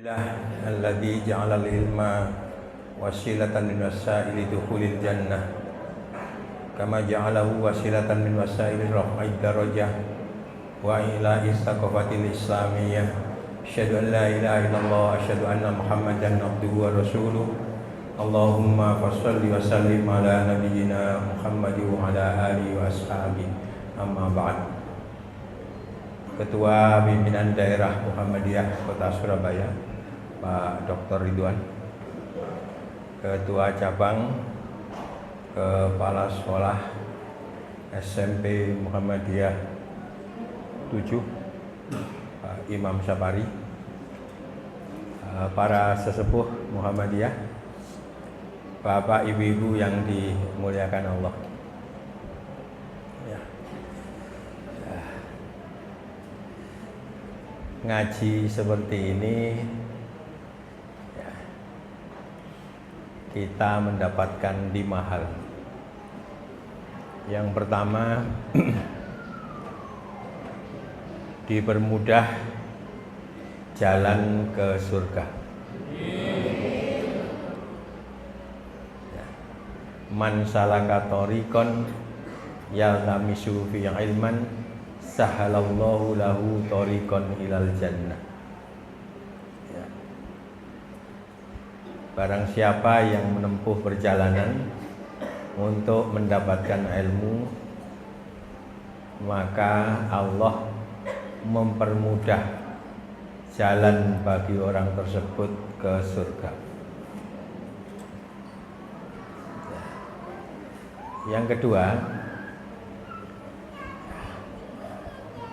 Alladzi ja'ala al-ilma wasilatan min wasaili dukhulil jannah kama ja'alahu wasilatan min wasaili raf'id darajah wa ila istaqafatil islamiyah. Asyhadu an la ilaha illallah wa asyhadu anna Muhammadan abduhu wa rasuluh. Allahumma fasholli wa sallim ala nabiyyina Muhammad wa ala alihi wa ashabihi. Amma ba'd. Ketua Pimpinan Daerah Muhammadiyah Kota Surabaya, Pak Dr. Ridwan. Ketua Cabang, Kepala Sekolah SMP Muhammadiyah 7, Pak Imam Sapari. Para sesepuh Muhammadiyah, Bapak Ibu-ibu yang dimuliakan Allah. Ngaji seperti ini ya, kita mendapatkan 5 hal. Yang pertama, dipermudah jalan ke surga. Ya. Man salaka thoriqan yaltamisu fi ilman sahalallahu lahu thoriqan ilal jannah. Ya. Barang siapa yang menempuh perjalanan untuk mendapatkan ilmu, maka Allah mempermudah jalan bagi orang tersebut ke surga. Ya. Yang kedua,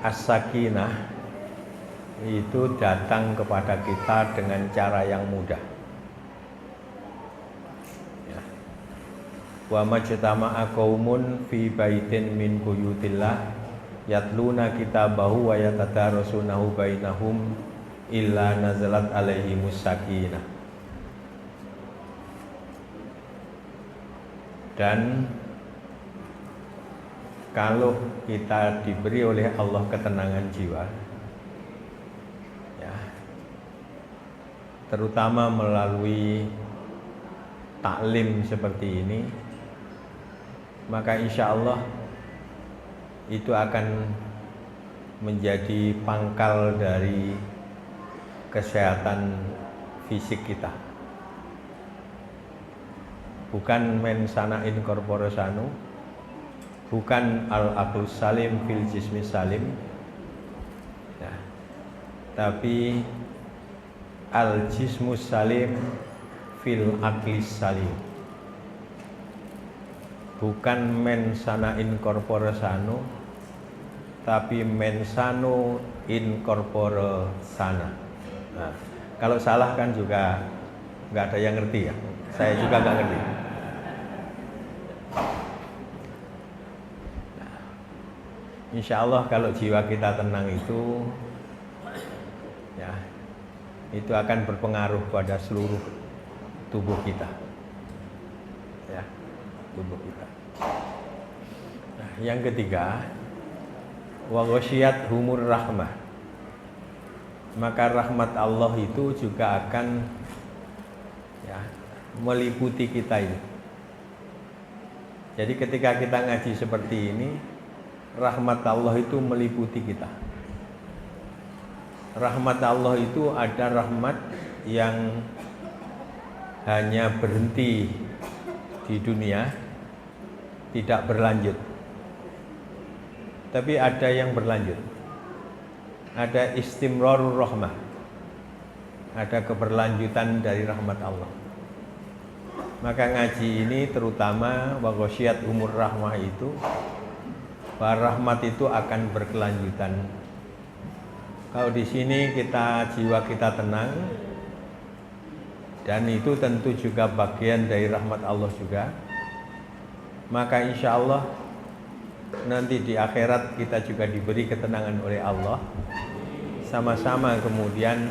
as-sakinah itu datang kepada kita dengan cara yang mudah. Ya. Wa majtama'a qaumun fi baitin min buyutillah yatluna kitabahu wa yatadarasunahu bainahum illa nazalat alaihimus sakinah. Dan kalau kita diberi oleh Allah ketenangan jiwa, ya, terutama melalui taklim seperti ini, maka insya Allah itu akan menjadi pangkal dari kesehatan fisik kita. Bukan mens sana in corpore sano, bukan al-aqlus salim fil jismi salim, ya, tapi al-jismus salim fil aqlis salim. Bukan mens sana in corpore sano, tapi mens sano in corpore sana. Nah, kalau salah kan juga nggak ada yang ngerti ya. Saya juga nggak ngerti. Insya Allah kalau jiwa kita tenang itu, ya, itu akan berpengaruh pada seluruh tubuh kita, ya, tubuh kita. Nah, yang ketiga, wa ghasyiyat humur rahmah, maka rahmat Allah itu juga akan, ya, meliputi kita ini. Jadi ketika kita ngaji seperti ini, rahmat Allah itu meliputi kita. Rahmat Allah itu ada rahmat yang hanya berhenti di dunia, tidak berlanjut. Tapi ada yang berlanjut. Ada istimrarur rahmah. Ada keberlanjutan dari rahmat Allah. Maka ngaji ini terutama wa ghasyiyat umur rahmah itu, rahmat itu akan berkelanjutan. Kalau di sini jiwa kita tenang, dan itu tentu juga bagian dari rahmat Allah juga, maka insya Allah nanti di akhirat kita juga diberi ketenangan oleh Allah, sama-sama kemudian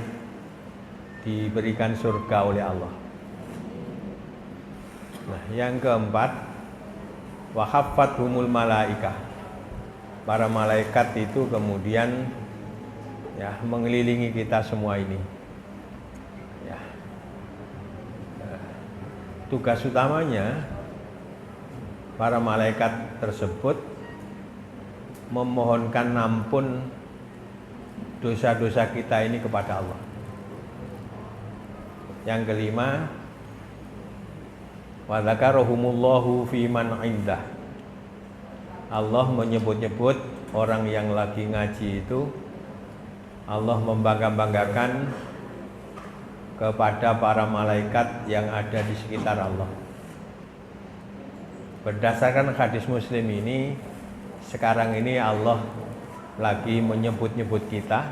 diberikan surga oleh Allah. Nah, yang keempat, wa haffathumul malaikah. Para malaikat itu kemudian, ya, mengelilingi kita semua ini. tugas utamanya para malaikat tersebut memohonkan ampun dosa-dosa kita ini kepada Allah. Yang kelima, wa dzakarahumullahu fi man indah. Allah menyebut-nyebut orang yang lagi ngaji itu, Allah membangga-banggakan kepada para malaikat yang ada di sekitar Allah. Berdasarkan hadis Muslim ini, sekarang ini Allah lagi menyebut-nyebut kita,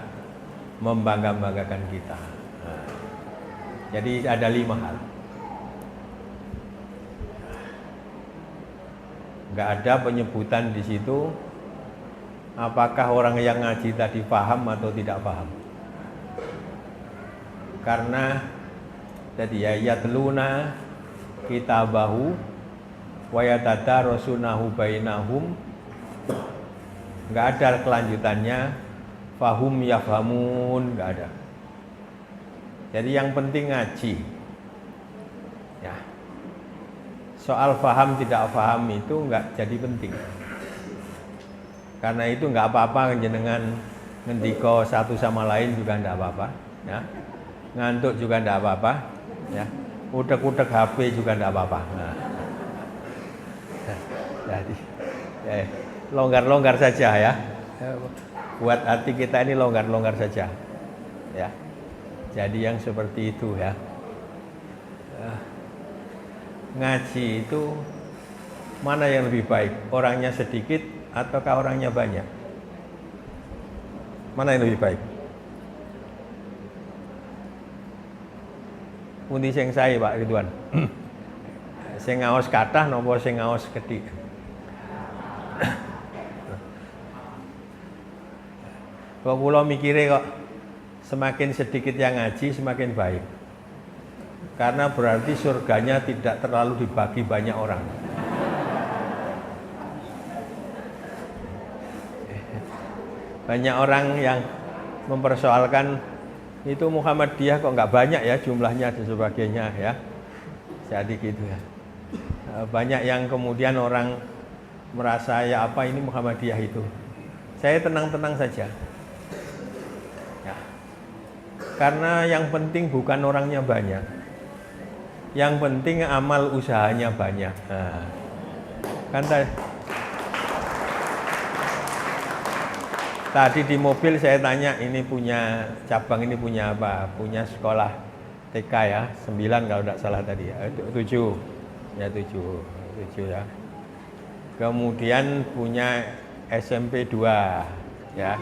membangga-banggakan kita. Nah, jadi ada 5 hal. Nggak ada penyebutan di situ apakah orang yang ngaji tadi paham atau tidak paham. Karena tadi ya yatluna kitabahu wa yatadarasunahu bainahum, nggak ada kelanjutannya fahum yafhamun, nggak ada. Jadi yang penting ngaji ya. Soal faham tidak faham itu nggak jadi penting, karena itu nggak apa-apa jenengan ngendiko satu sama lain juga nggak apa-apa ya. Ngantuk juga nggak apa-apa ya. Utek-utek HP juga nggak apa-apa. Nah. Jadi longgar-longgar saja ya. Buat hati kita ini longgar-longgar saja ya. Jadi yang seperti itu ya. Ngaji itu mana yang lebih baik? Orangnya sedikit ataukah orangnya banyak? Mana yang lebih baik? Pundi sing sae Pak Ridwan? Sing ngaos kathah napa sing ngaos kedhik? Kok kula mikire kok semakin sedikit yang ngaji semakin baik. Karena berarti surganya tidak terlalu dibagi banyak orang. Banyak orang yang mempersoalkan itu Muhammadiyah kok nggak banyak ya jumlahnya dan sebagainya ya. Jadi gitu ya. Banyak yang kemudian orang merasa ya apa ini Muhammadiyah itu. Saya tenang-tenang saja. Ya. Karena yang penting bukan orangnya banyak. Yang penting amal usahanya banyak. Nah, kan tadi di mobil saya tanya ini punya cabang ini punya apa? Punya sekolah TK ya, 9 kalau tidak salah tadi ya. 7. Ya 7 ya. Kemudian punya SMP 2 ya.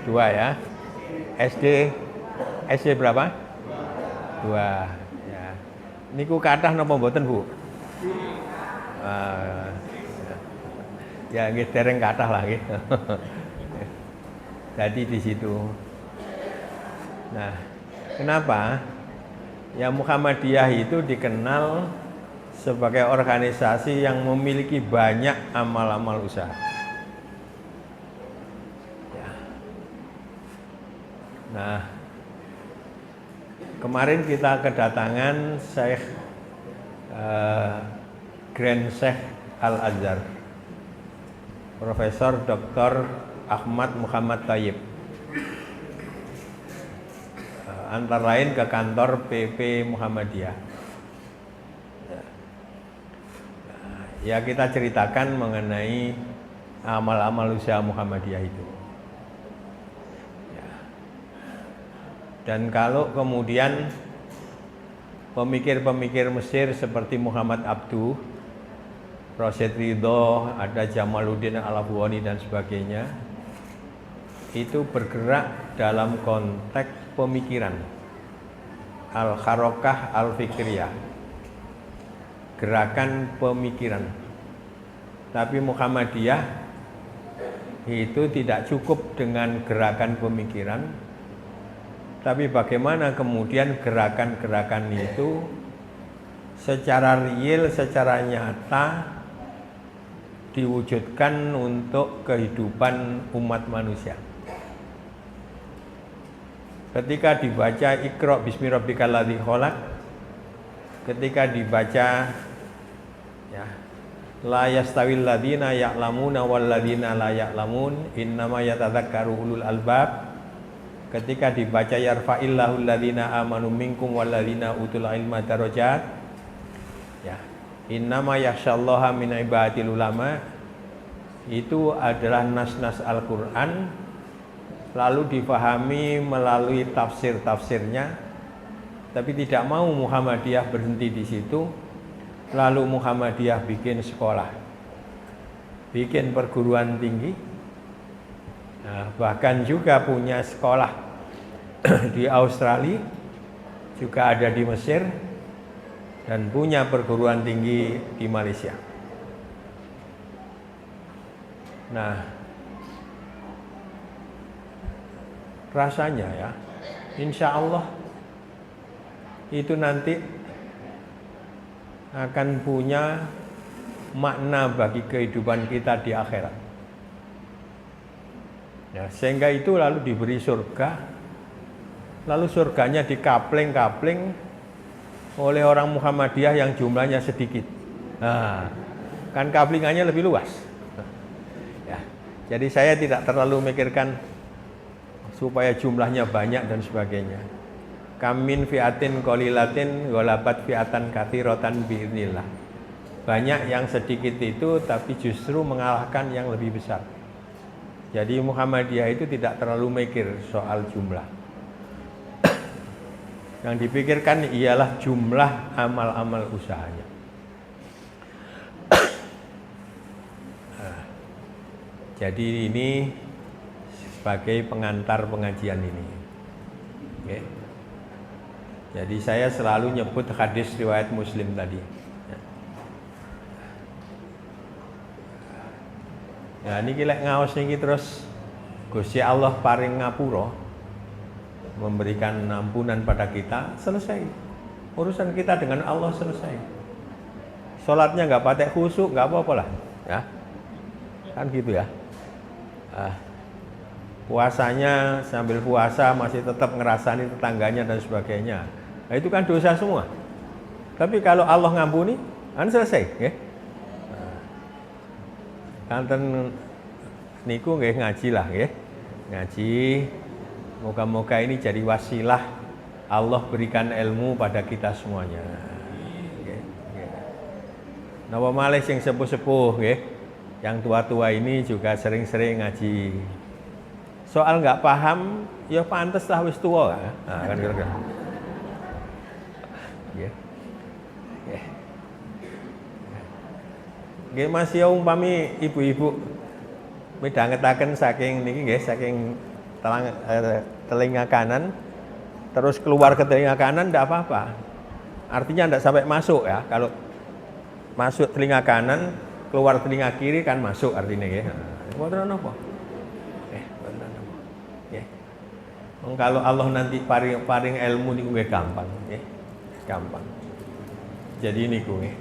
2 ya. SD berapa? 2 ya. Niku kathah napa mboten, Bu? Ya nggih dereng kathah lah nggih. Jadi di situ. Nah, kenapa? Ya Muhammadiyah itu dikenal sebagai organisasi yang memiliki banyak amal-amal usaha. Ya. Nah, kemarin kita kedatangan Syekh Grand Syekh Al-Azhar, Profesor Dr. Ahmad Muhammad Thayyib, antara lain ke kantor PP Muhammadiyah. Ya kita ceritakan mengenai amal-amal usaha Muhammadiyah itu. Ya. Dan kalau kemudian pemikir-pemikir Mesir seperti Muhammad Abduh, Rasyid Ridho, ada Jamaluddin Al-Afghani dan sebagainya, itu bergerak dalam konteks pemikiran al-harokah al-fikriyah, gerakan pemikiran. Tapi Muhammadiyah itu tidak cukup dengan gerakan pemikiran, tapi bagaimana kemudian gerakan-gerakan itu secara real, secara nyata diwujudkan untuk kehidupan umat manusia. Ketika dibaca Iqra bismi rabbikal ladzi khalaq, ketika dibaca ya, la yastawil ladzina ya'lamuna wal ladzina la ya'lamun innama yatadzakkaru ulul albab, ketika dibaca yarfa'illahu alladzina amanu minkum wal ladzina utul ilma darajat ya, innama yakhsyallaha min ibadil ulama, itu adalah nas-nas Al-Qur'an lalu difahami melalui tafsir-tafsirnya, tapi tidak mau Muhammadiyah berhenti di situ. Lalu Muhammadiyah bikin sekolah, bikin perguruan tinggi, nah, bahkan juga punya sekolah di Australia, juga ada di Mesir, dan punya perguruan tinggi di Malaysia. Nah, rasanya ya, insya Allah itu nanti akan punya makna bagi kehidupan kita di akhirat. Ya, sehingga itu lalu diberi surga, lalu surganya dikapling-kapling oleh orang Muhammadiyah yang jumlahnya sedikit. Nah, kan kaplingannya lebih luas. Ya, jadi saya tidak terlalu memikirkan supaya jumlahnya banyak dan sebagainya. Kamin fiatin qalilatin ghalabat fiatan katsiratan biidznillah. Banyak yang sedikit itu tapi justru mengalahkan yang lebih besar. Jadi Muhammadiyah itu tidak terlalu mikir soal jumlah. Yang dipikirkan ialah jumlah amal-amal usahanya. Jadi ini sebagai pengantar pengajian ini. Okay. Jadi saya selalu nyebut hadis riwayat Muslim tadi. Ya niki lek ngaos niki terus Gusti Allah paring ngapura, memberikan ampunan pada kita, selesai. Urusan kita dengan Allah selesai. Salatnya nggak pakai khusyuk, nggak apa-apa lah, ya. Kan gitu ya. Puasanya sambil puasa masih tetap ngerasani tetangganya dan sebagainya. Nah, itu kan dosa semua. Tapi kalau Allah ngampuni, kan selesai, ya. Kanten niku nggih ngaji lah, ya. Ngaji. Moga-moga ini jadi wasilah Allah berikan ilmu pada kita semuanya. Napa malih sing sepuh-sepuh, ya. Yang tua-tua ini juga sering-sering ngaji. Soal nggak paham, ya pantes lah wis tua, nah, kan kira-kira. Nggih Mas ya umpami ibu-ibu midhangetaken saking niki nggih saking telinga kanan terus keluar ke telinga kanan ndak apa-apa. Artinya ndak sampai masuk ya. Kalau masuk telinga kanan, keluar telinga kiri kan masuk artinya nggih. Mboten napa. Kalau Allah nanti paring ilmu niku nggih gampang, nggih. Gampang. Jadi niku nggih.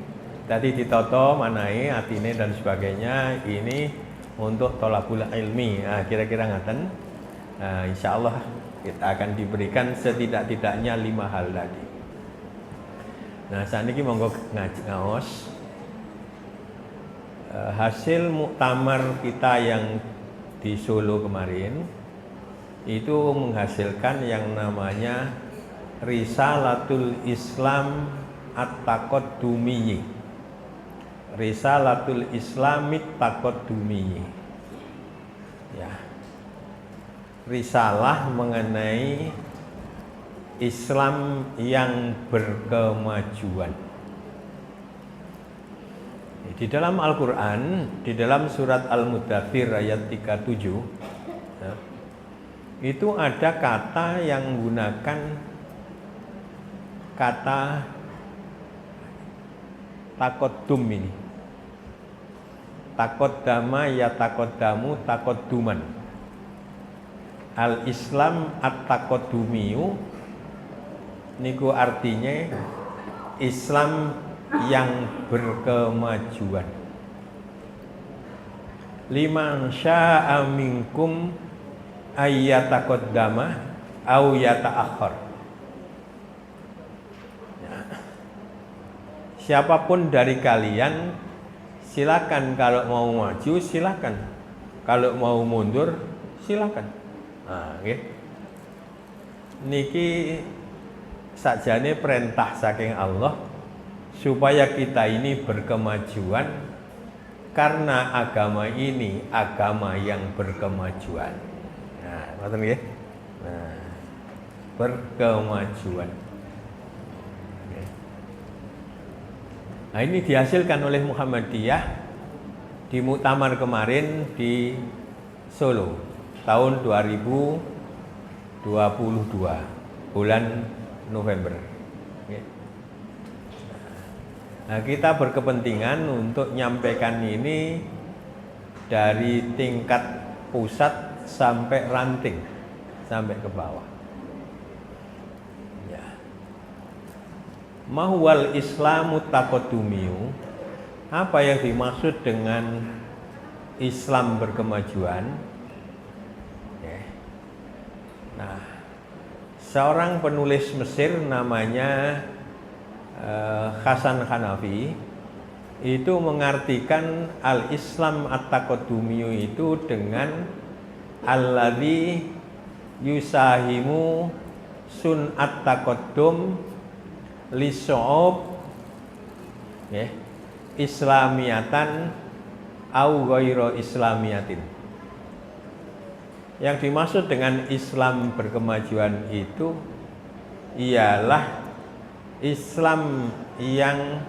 Tadi ditoto manai atine dan sebagainya, ini untuk tolabul ilmi. Nah, kira-kira ngaten. Nah, insyaallah kita akan diberikan setidak-tidaknya 5 hal tadi. Nah, saat ini monggo ngaji ngaos. Hasil muktamar kita yang di Solo kemarin itu menghasilkan yang namanya Risalatul Islam At-Taqaddumiyyi. Risalatul Islamit Taqaddumiyyi. Ya. Risalah mengenai Islam yang berkemajuan. Di dalam Al-Quran, di dalam surat Al-Muddathir ayat 37, ya, itu ada kata yang menggunakan kata takoddum ini. Takoddama ya takoddamu takodduman. Al-Islam at-takoddumiyu niku artinya Islam yang berkemajuan. Liman syaa minkum ayyataqaddama au yata'akhkhar. siapapun dari kalian silakan, kalau mau maju silakan, kalau mau mundur silakan. Nah, nggih. Niki sakjane perintah saking Allah supaya kita ini berkemajuan, karena agama ini agama yang berkemajuan. Nah, ngoten nggih. Nah, berkemajuan. Nah, ini dihasilkan oleh Muhammadiyah di muktamar kemarin di Solo tahun 2022 bulan November. Nah, kita berkepentingan untuk nyampaikan ini dari tingkat pusat sampai ranting, sampai ke bawah. Mahwal Islamu taqaddumiyu, apa yang dimaksud dengan Islam berkemajuan? Nah, seorang penulis Mesir namanya Hasan Hanafi itu mengartikan al-Islam at-taqaddumiyu itu dengan alladzi yusahimu sun'at taqaddum liso'ob islamiyatan au ghaira islamiyatin. Yang dimaksud dengan Islam berkemajuan itu ialah Islam yang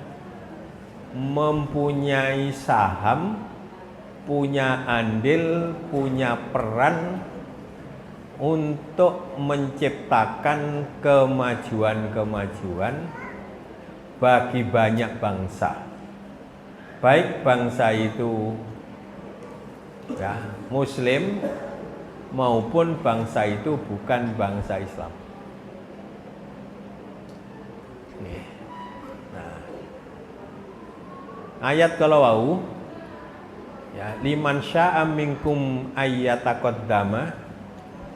mempunyai saham, punya andil, punya peran untuk menciptakan kemajuan-kemajuan bagi banyak bangsa, baik bangsa itu Muslim maupun bangsa itu bukan bangsa Islam. Nah, ayat kalau wau liman sya'a minkum ayyataqaddama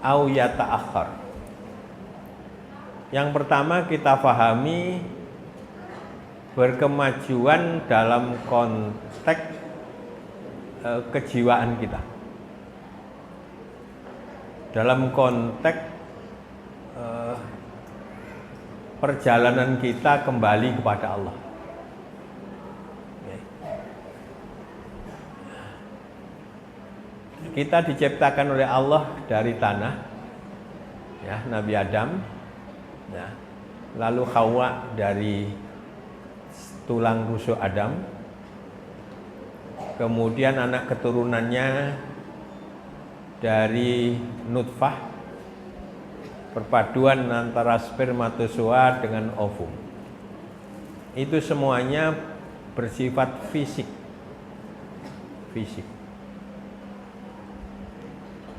au yata'akhkhar. Yang pertama kita pahami berkemajuan dalam konteks kejiwaan kita, dalam konteks perjalanan kita kembali kepada Allah. Kita diciptakan oleh Allah dari tanah, Nabi Adam, lalu Hawa dari tulang rusuk Adam, kemudian anak keturunannya dari nutfah, perpaduan antara spermatozoa dengan ovum. Itu semuanya bersifat fisik.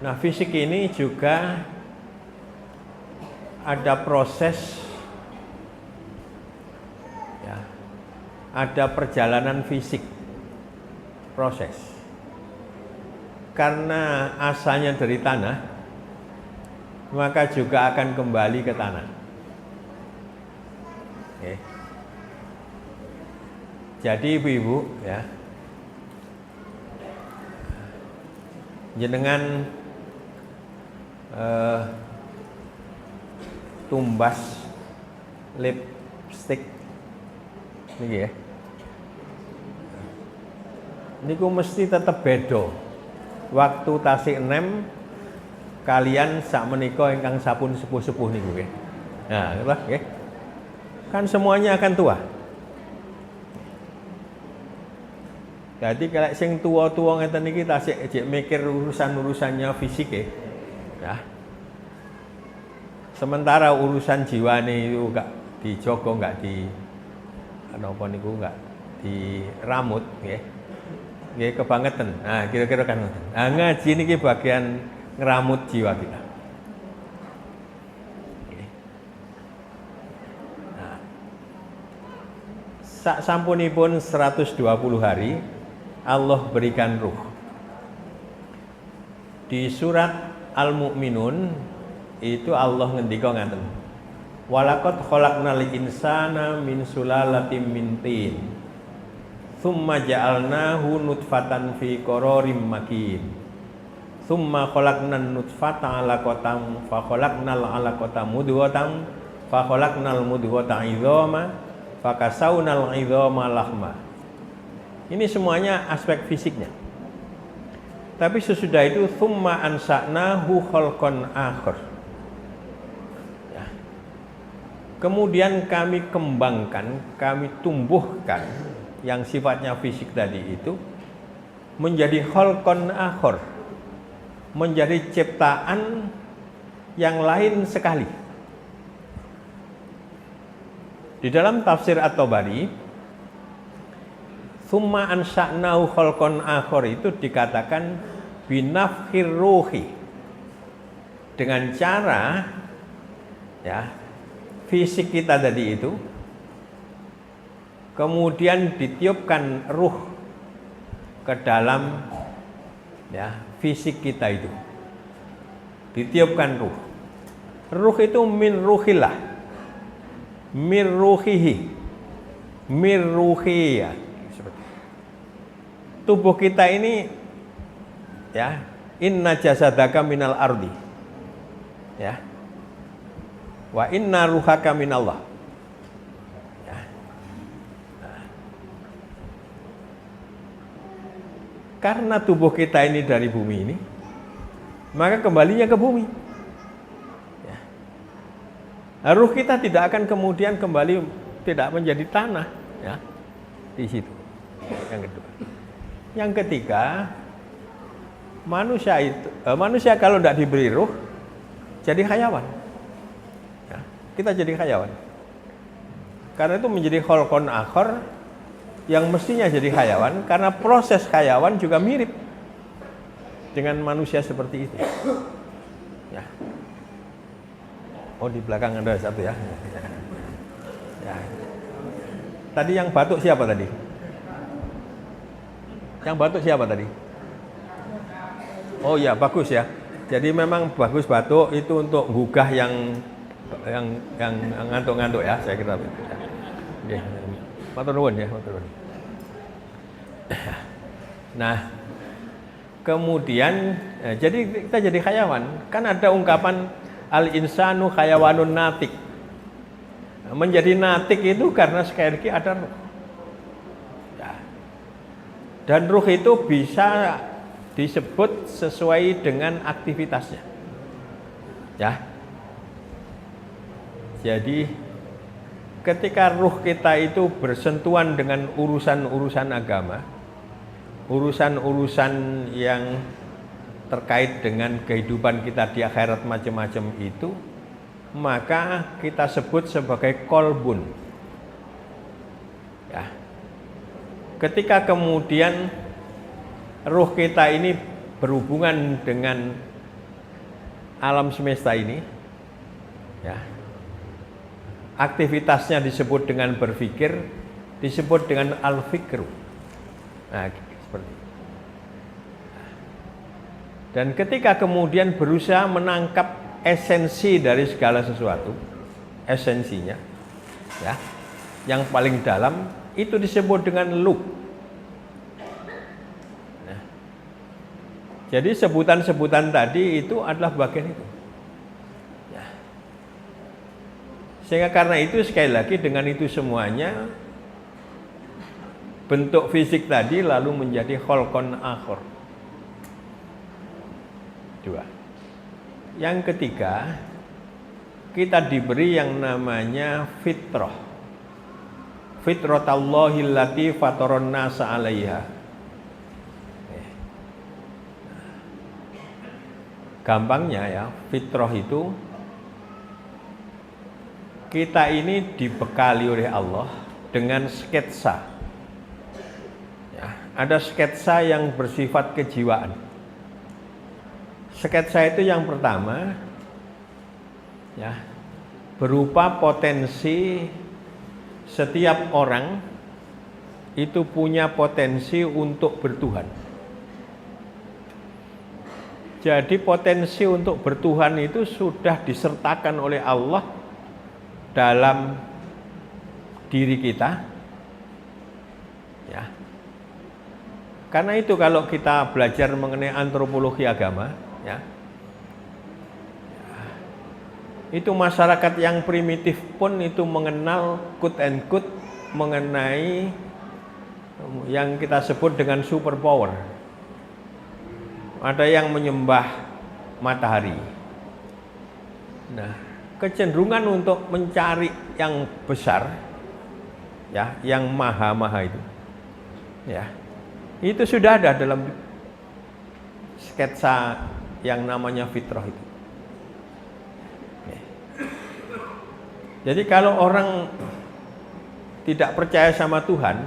Nah, fisik ini juga ada proses, ada perjalanan fisik, proses. Karena asalnya dari tanah, maka juga akan kembali ke tanah. Jadi ibu-ibu, jenengan tumbas lipstick niki niku mesti tetap beda waktu tasik enem kalian sak menika ingkang sampun sepuh-sepuh niku nggih. Nah, nggih. Kan semuanya akan tua. Jadi kalau sing tua-tua ngeten niki tasik mikir urusan-urusannya fisik sementara urusan jiwane itu enggak dijogo, enggak di napa niku enggak diramut nggih. Nggih kebangetan. Nah, kira-kira kan ngoten. Nah, ngaji niki bagian ngeramut jiwa kita. Nah, sak sampunipun 120 hari Allah berikan ruh. Di surat Al-Mu'minun itu Allah ngendika ngaten. Walaqad khalaqnal insana min sulalatin min tin. Tsumma ja'alnahu nutfatan fi qararim makin. Tsumma khalaqnan nutfata 'alaqatan fa khalaqnal 'alaqata mudghatan fa khalaqnal mudghata 'idhama fa kasawnal 'idhama lahma. Ini semuanya aspek fisiknya. Tapi sesudah itu tsumma ansa'nahu khalqan akhar. Ya. Kemudian kami kembangkan, kami tumbuhkan yang sifatnya fisik tadi itu menjadi khalqan akhar, menjadi ciptaan yang lain sekali. Di dalam tafsir At-Tabari, tsumma ansa'nahu khalqan akhar itu dikatakan binafkhir ruhi, dengan cara ya fisik kita tadi itu kemudian ditiupkan ruh ke dalam ya fisik kita itu, ditiupkan ruh. Ruh itu min ruhillah, min ruhihi, min ruhi ya. Tubuh kita ini ya, inna jasadaka minal ardi ya, wa inna ruhaka minallah ya. Karena tubuh kita ini dari bumi ini, maka kembalinya ke bumi ya. Ruh kita tidak akan kemudian kembali, tidak menjadi tanah ya, di situ. Yang kedua. Yang ketiga, manusia kalau tidak diberi ruh jadi hayawan ya, kita jadi hayawan. Karena itu menjadi khalqan akhar yang mestinya jadi hayawan, karena proses hayawan juga mirip dengan manusia seperti itu ya. Oh, di belakang ada satu ya. Ya. Tadi yang batuk siapa tadi? Yang batuk siapa tadi? Oh ya, bagus ya. Jadi memang bagus batuk itu untuk gugah yang ngantuk-ngantuk ya, saya kira. Oke. Matur nuwun ya, matur nuwun. Nah, kemudian jadi kita jadi hayawan. Kan ada ungkapan al-insanu hayawanun natik. Menjadi natik itu karena sekali lagi ada ruh. Dan ruh itu bisa disebut sesuai dengan aktivitasnya ya. Jadi ketika ruh kita itu bersentuhan dengan urusan-urusan agama, urusan-urusan yang terkait dengan kehidupan kita di akhirat macam-macam itu, maka kita sebut sebagai kolbun ya. Ketika kemudian ruh kita ini berhubungan dengan alam semesta ini ya, aktivitasnya disebut dengan berpikir, disebut dengan al-fikru. Nah, seperti itu. Dan ketika kemudian berusaha menangkap esensi dari segala sesuatu, esensinya ya, yang paling dalam, itu disebut dengan lub. Nah, jadi sebutan-sebutan tadi itu adalah bagian itu ya. Sehingga karena itu sekali lagi dengan itu semuanya bentuk fisik tadi lalu menjadi khalqan akhar. Dua. Yang ketiga, kita diberi yang namanya fitrah. Fitratallahi allati fataron nasa 'alaiha. Gampangnya ya, fitrah itu kita ini dibekali oleh Allah dengan sketsa ya, ada sketsa yang bersifat kejiwaan. Sketsa itu yang pertama ya, berupa potensi setiap orang itu punya potensi untuk bertuhan. Jadi potensi untuk bertuhan itu sudah disertakan oleh Allah dalam diri kita, ya. Karena itu kalau kita belajar mengenai antropologi agama, ya, itu masyarakat yang primitif pun itu mengenal quote and quote mengenai yang kita sebut dengan superpower. Ada yang menyembah matahari. Nah, kecenderungan untuk mencari yang besar, ya, yang maha-maha itu, ya, itu sudah ada dalam sketsa yang namanya fitrah itu. Jadi kalau orang tidak percaya sama Tuhan,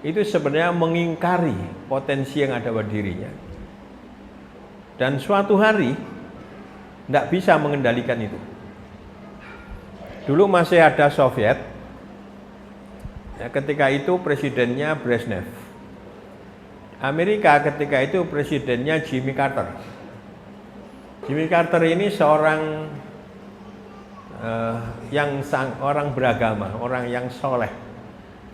itu sebenarnya mengingkari potensi yang ada pada dirinya. Dan suatu hari tidak bisa mengendalikan itu. Dulu masih ada Soviet, ya, ketika itu presidennya Brezhnev. Amerika ketika itu presidennya Jimmy Carter. Jimmy Carter ini seorang orang beragama, orang yang soleh.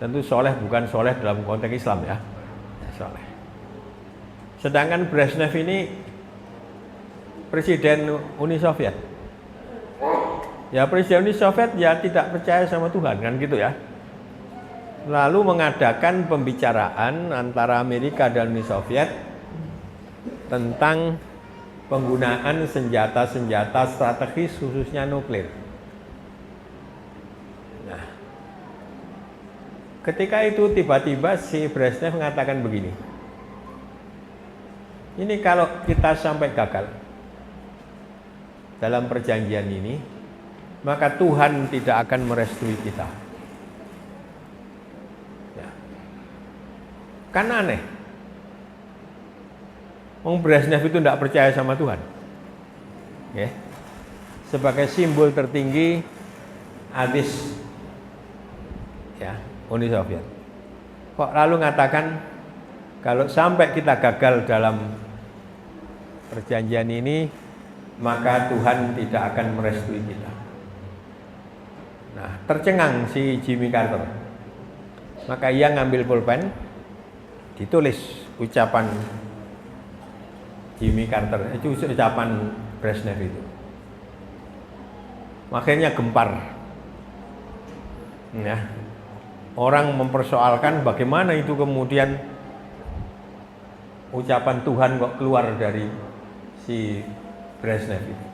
Tentu soleh bukan soleh dalam konteks Islam, ya, soleh. Sedangkan Brezhnev ini presiden Uni Soviet. Ya, presiden Uni Soviet ya tidak percaya sama Tuhan, kan gitu ya. Lalu mengadakan pembicaraan antara Amerika dan Uni Soviet tentang penggunaan senjata-senjata strategis khususnya nuklir. Nah, ketika itu tiba-tiba si Brezhnev mengatakan begini, ini kalau kita sampai gagal dalam perjanjian ini, maka Tuhan tidak akan merestui kita. Ya. Kan aneh. Brezhnev itu tidak percaya sama Tuhan. Ya. Sebagai simbol tertinggi ateis, ya, Uni Soviet. Kok lalu mengatakan kalau sampai kita gagal dalam perjanjian ini, maka Tuhan tidak akan merestui kita. Nah, tercengang si Jimmy Carter. Maka ia ngambil pulpen, ditulis ucapan Jimmy Carter, itu ucapan Brezhnev itu. Makanya gempar. Ya. Orang mempersoalkan bagaimana itu kemudian ucapan Tuhan kok keluar dari si Brezhnev itu.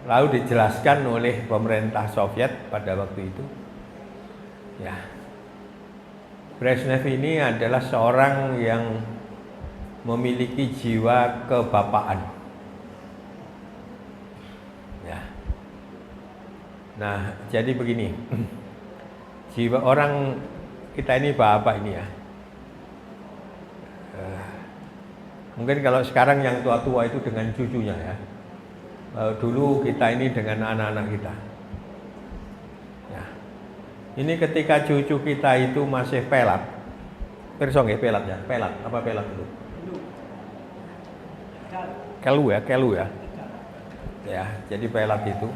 Lalu dijelaskan oleh pemerintah Soviet pada waktu itu. Ya. Brezhnev ini adalah seorang yang memiliki jiwa kebapaan. Ya. Nah, jadi begini. Jiwa orang kita ini bapak ini ya. Mungkin kalau sekarang yang tua-tua itu dengan cucunya ya. Dulu kita ini dengan anak-anak kita. Ya. Ini ketika cucu kita itu masih pelat. Pirsa nggih pelat ya? Pelat, apa pelat itu? Kelu ya. Ya, jadi pelat itu.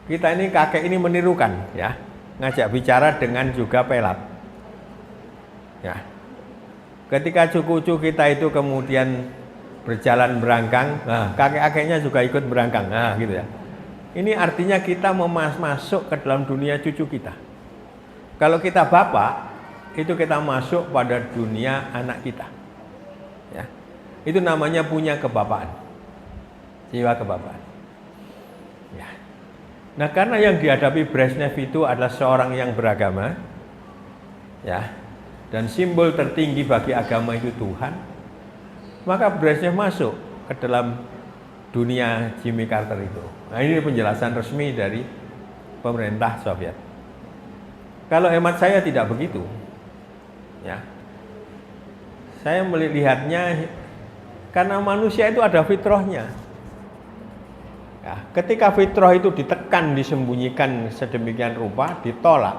Kita ini kakek ini menirukan ya. Ngajak bicara dengan juga pelat. Ya. Ketika cucu kita itu kemudian berjalan berangkang, nah kakek-kakeknya juga ikut berangkang, nah gitu ya. Ini artinya kita masuk ke dalam dunia cucu kita. Kalau kita bapak, itu kita masuk pada dunia anak kita. Ya. Itu namanya punya kebapaan, jiwa kebapaan. Ya. Nah, karena yang dihadapi Brezhnev itu adalah seorang yang beragama, ya, dan simbol tertinggi bagi agama itu Tuhan, maka Brezhnev masuk ke dalam dunia Jimmy Carter itu. Nah, ini penjelasan resmi dari pemerintah Soviet. Kalau hemat saya tidak begitu, ya. Saya melihatnya karena manusia itu ada fitrahnya. Ya, ketika fitrah itu ditekan, disembunyikan sedemikian rupa, ditolak,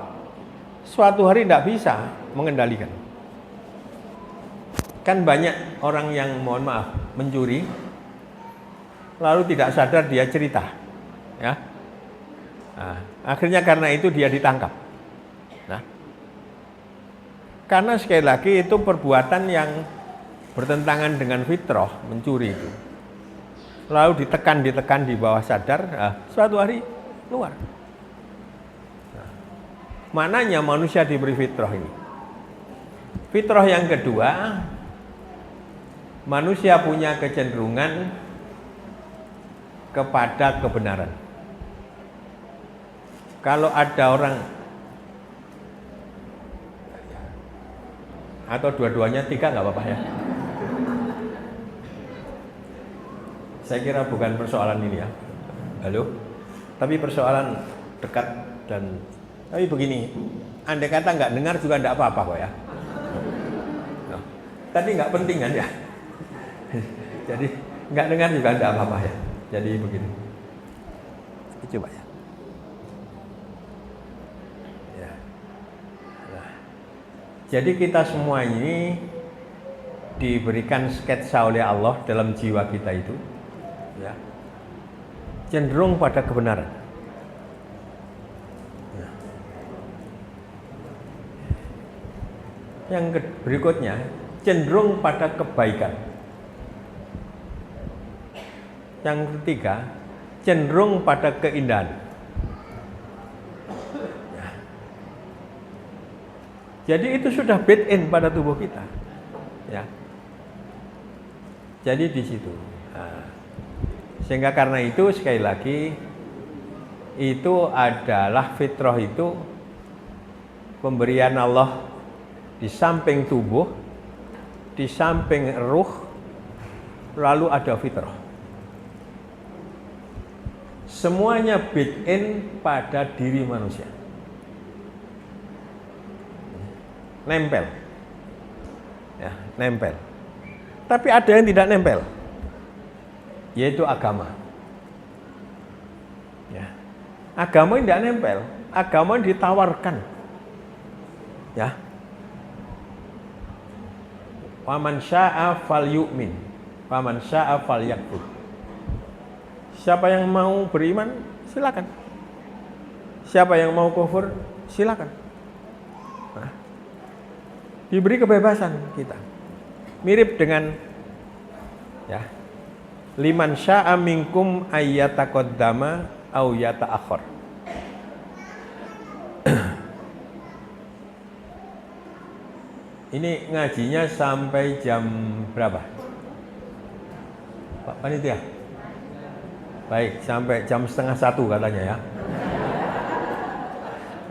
suatu hari tidak bisa mengendalikan. Kan banyak orang yang mohon maaf mencuri, lalu tidak sadar dia cerita, ya. Nah, akhirnya karena itu dia ditangkap. Nah, karena sekali lagi itu perbuatan yang bertentangan dengan fitrah, mencuri itu. Lalu ditekan di bawah sadar, suatu hari keluar. Nah, mananya manusia diberi fitrah ini. Fitrah yang kedua, manusia punya kecenderungan kepada kebenaran. Kalau ada orang atau dua-duanya, tiga nggak apa-apa ya. Saya kira bukan persoalan ini ya. Halo? Tapi persoalan dekat dan tapi begini, andai kata nggak dengar juga nggak apa-apa kok ya. Nah, tadi nggak penting kan ya. Jadi nggak dengar juga nggak apa-apa ya. Jadi begini. Coba ya. Ya. Nah, jadi kita semua ini diberikan sketsa oleh Allah dalam jiwa kita itu. Ya, cenderung pada kebenaran. Ya. Yang berikutnya cenderung pada kebaikan. Yang ketiga cenderung pada keindahan. Ya. Jadi itu sudah built in pada tubuh kita. Ya. Jadi di situ. Nah, sehingga karena itu sekali lagi itu adalah fitrah, itu pemberian Allah di samping tubuh, di samping ruh, lalu ada fitrah. Semuanya built in pada diri manusia. Nempel. Ya, nempel. Tapi ada yang tidak nempel, yaitu agama. Ya. Agama yang tidak nempel, agama yang ditawarkan. Ya. Faman syaa falyu'min, faman syaa falyakfur. Siapa yang mau beriman, silakan. Siapa yang mau kufur, silakan. Nah, diberi kebebasan kita. Mirip dengan ya, liman syaa minkum ayyataqaddama au yata'akhir. Ini ngajinya sampai jam berapa? Pak Panitia? Baik, sampai jam 1:30 katanya ya.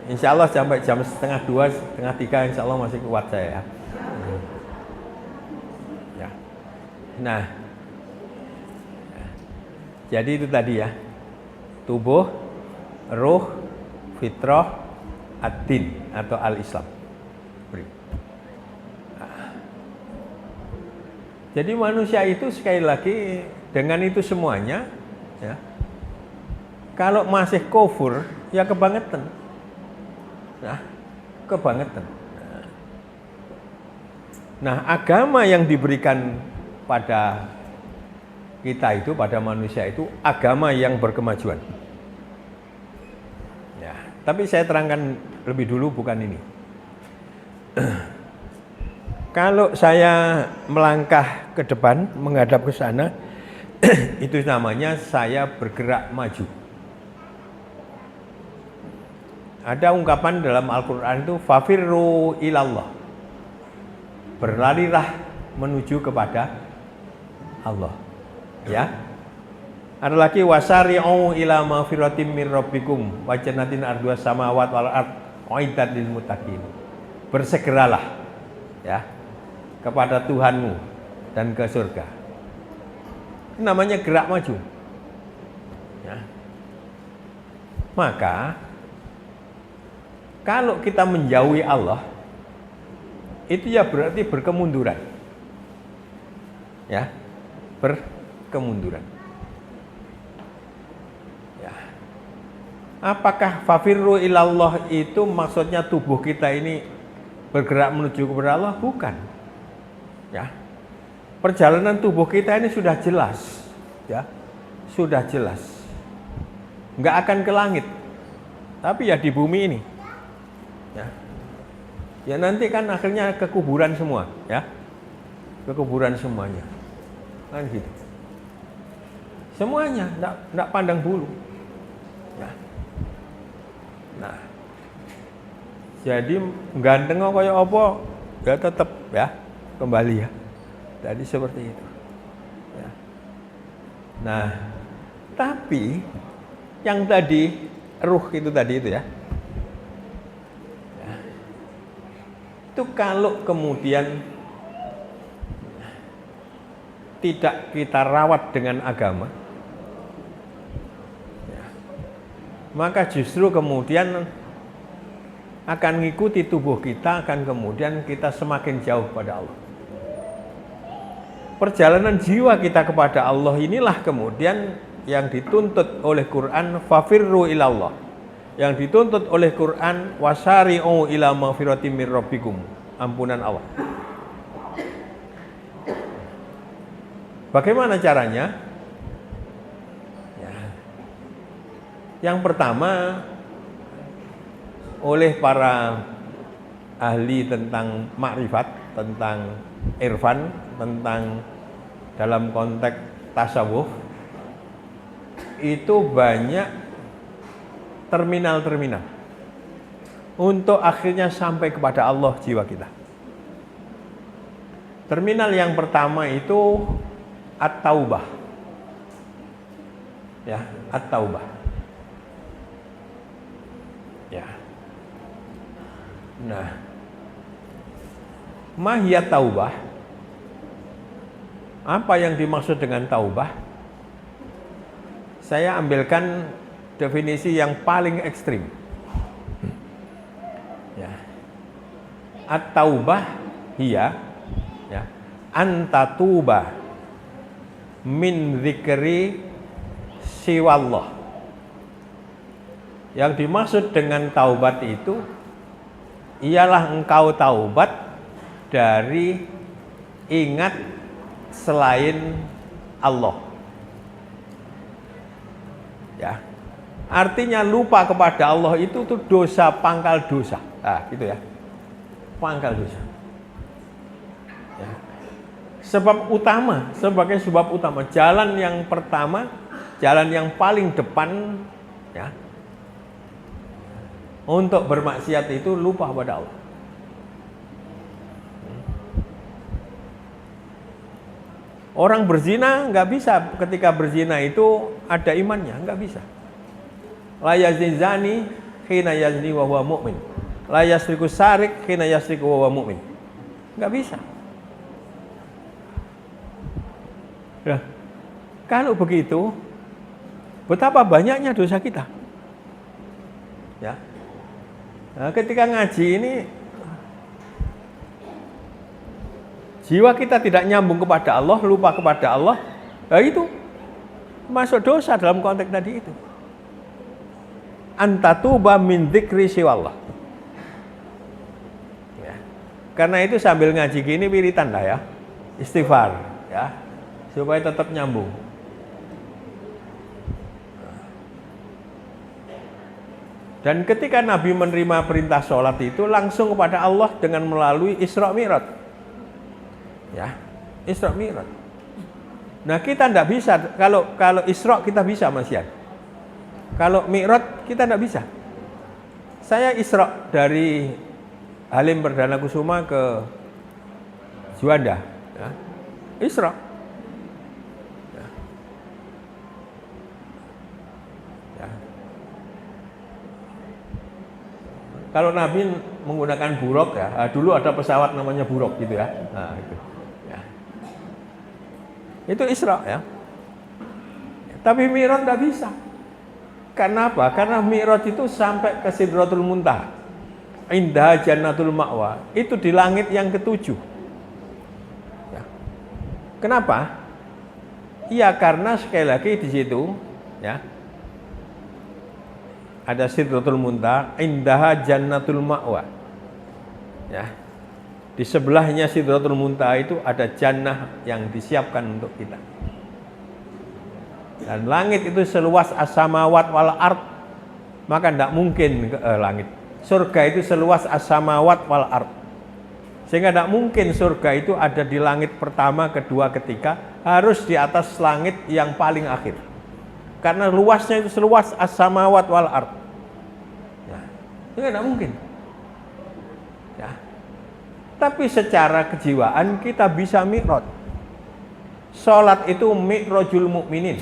Insya Allah sampai jam 1:30, 2:30, insya Allah masih kuat saya ya. Ya. Nah, jadi itu tadi ya, tubuh, ruh, fitrah, ad-din atau al-Islam. Jadi manusia itu sekali lagi dengan itu semuanya, ya, kalau masih kufur, ya kebangetan. Nah, kebangetan. Nah, agama yang diberikan pada kita itu, pada manusia itu, agama yang berkemajuan. Ya, tapi saya terangkan lebih dulu, bukan ini. Kalau saya melangkah ke depan, menghadap ke sana, itu namanya saya bergerak maju. Ada ungkapan dalam Al-Quran itu, fafirru ilallah. Berlarilah menuju kepada Allah. Ya. Ada lagi, wasari'u ila maghfiratin min rabbikum wa jannatin arduha samawati wal ardh uiddat lil muttaqin. Bersegeralah, ya, kepada Tuhanmu dan ke surga. Ini namanya gerak maju. Ya. Maka kalau kita menjauhi Allah, itu ya berarti berkemunduran. Ya, berkemunduran. Ya. Apakah fafirru ilallah itu maksudnya tubuh kita ini bergerak menuju kepada Allah? Bukan. Ya. Perjalanan tubuh kita ini sudah jelas, ya. Sudah jelas. Enggak akan ke langit. tapi ya di bumi ini. Ya. Ya nanti kan akhirnya ke kuburan semua, ya. Ke kuburan semuanya. Kan gitu. Semuanya, enggak pandang bulu. Ya. Nah. Jadi ganteng kok kayak apa? Ya tetap ya, kembali ya. Jadi seperti itu. Ya. Nah, tapi yang tadi ruh itu tadi itu ya. Itu kalau kemudian tidak kita rawat dengan agama, ya, maka justru kemudian akan mengikuti tubuh kita, akan kemudian kita semakin jauh pada Allah. Perjalanan jiwa kita kepada Allah inilah kemudian yang dituntut oleh Quran, fafirru ilallah. Yang dituntut oleh Quran, wasari'u ila maghfiratin mir rabbikum, ampunan Allah. Bagaimana caranya? Ya. Yang pertama, oleh para ahli tentang makrifat, tentang irfan, tentang dalam konteks tasawuf, itu banyak terminal-terminal untuk akhirnya sampai kepada Allah jiwa kita. Terminal yang pertama itu at-taubah. Ya, at-taubah. Ya. Nah, mahiyat taubah. Apa yang dimaksud dengan taubah? Saya ambilkan definisi yang paling ekstrim. Ya. At-taubah hiya ya, antatuba min dzikri siwallah. Yang dimaksud dengan taubat itu ialah engkau taubat dari ingat selain Allah. Ya. Artinya lupa kepada Allah itu tuh dosa, pangkal dosa. Nah, gitu ya. Pangkal dosa. Ya. Sebab utama, sebagai sebab utama, jalan yang pertama, jalan yang paling depan ya, untuk bermaksiat itu lupa pada Allah. Orang berzina nggak bisa ketika berzina itu ada imannya, nggak bisa. La yazni zani hina yazni wa huwa mu'min. La yasriku sarik hina yasriku wa huwa mu'min. Nggak bisa. Nah, kalau begitu, betapa banyaknya dosa kita. Ya. Nah, ketika ngaji ini jiwa kita tidak nyambung kepada Allah, lupa kepada Allah, nah itu masuk dosa dalam konteks tadi itu. Antatuba min dzikri siwallah. Ya. Karena itu sambil ngaji gini wiritan lah ya, istighfar ya, supaya tetap nyambung. Dan ketika Nabi menerima perintah sholat itu langsung kepada Allah dengan melalui Isra Mi'raj. Ya, Isra Mi'raj. Nah kita tidak bisa, kalau Isra kita bisa Mas Yan. Kalau Mi'raj kita tidak bisa. Saya Isra dari Halim Perdana Kusuma ke Juanda. Ya. Isra. Ya. Ya. Kalau Nabi menggunakan buruk ya, dulu ada pesawat namanya buruk gitu ya. Nah, itu. Ya. Itu Isra ya. Tapi Mi'raj tidak bisa. Karena apa? Karena Mi'raj itu sampai ke Sidratul Muntaha. Indah Jannatul Ma'wa. Itu di langit yang ketujuh. Ya. Kenapa? Iya karena sekali lagi di situ ya, ada Sidratul Muntaha, Indah Jannatul Ma'wa. Ya. Di sebelahnya Sidratul Muntaha itu ada jannah yang disiapkan untuk kita. Dan langit itu seluas as-samawat wal ard maka tidak mungkin ke langit. Surga itu seluas as-samawat wal ard. Sehingga tidak mungkin surga itu ada di langit pertama, kedua, ketiga, harus di atas langit yang paling akhir. Karena luasnya itu seluas as-samawat wal ard. Ya, itu tidak mungkin. Ya. Tapi secara kejiwaan kita bisa mi'raj. Salat itu mi'rajul mukminin.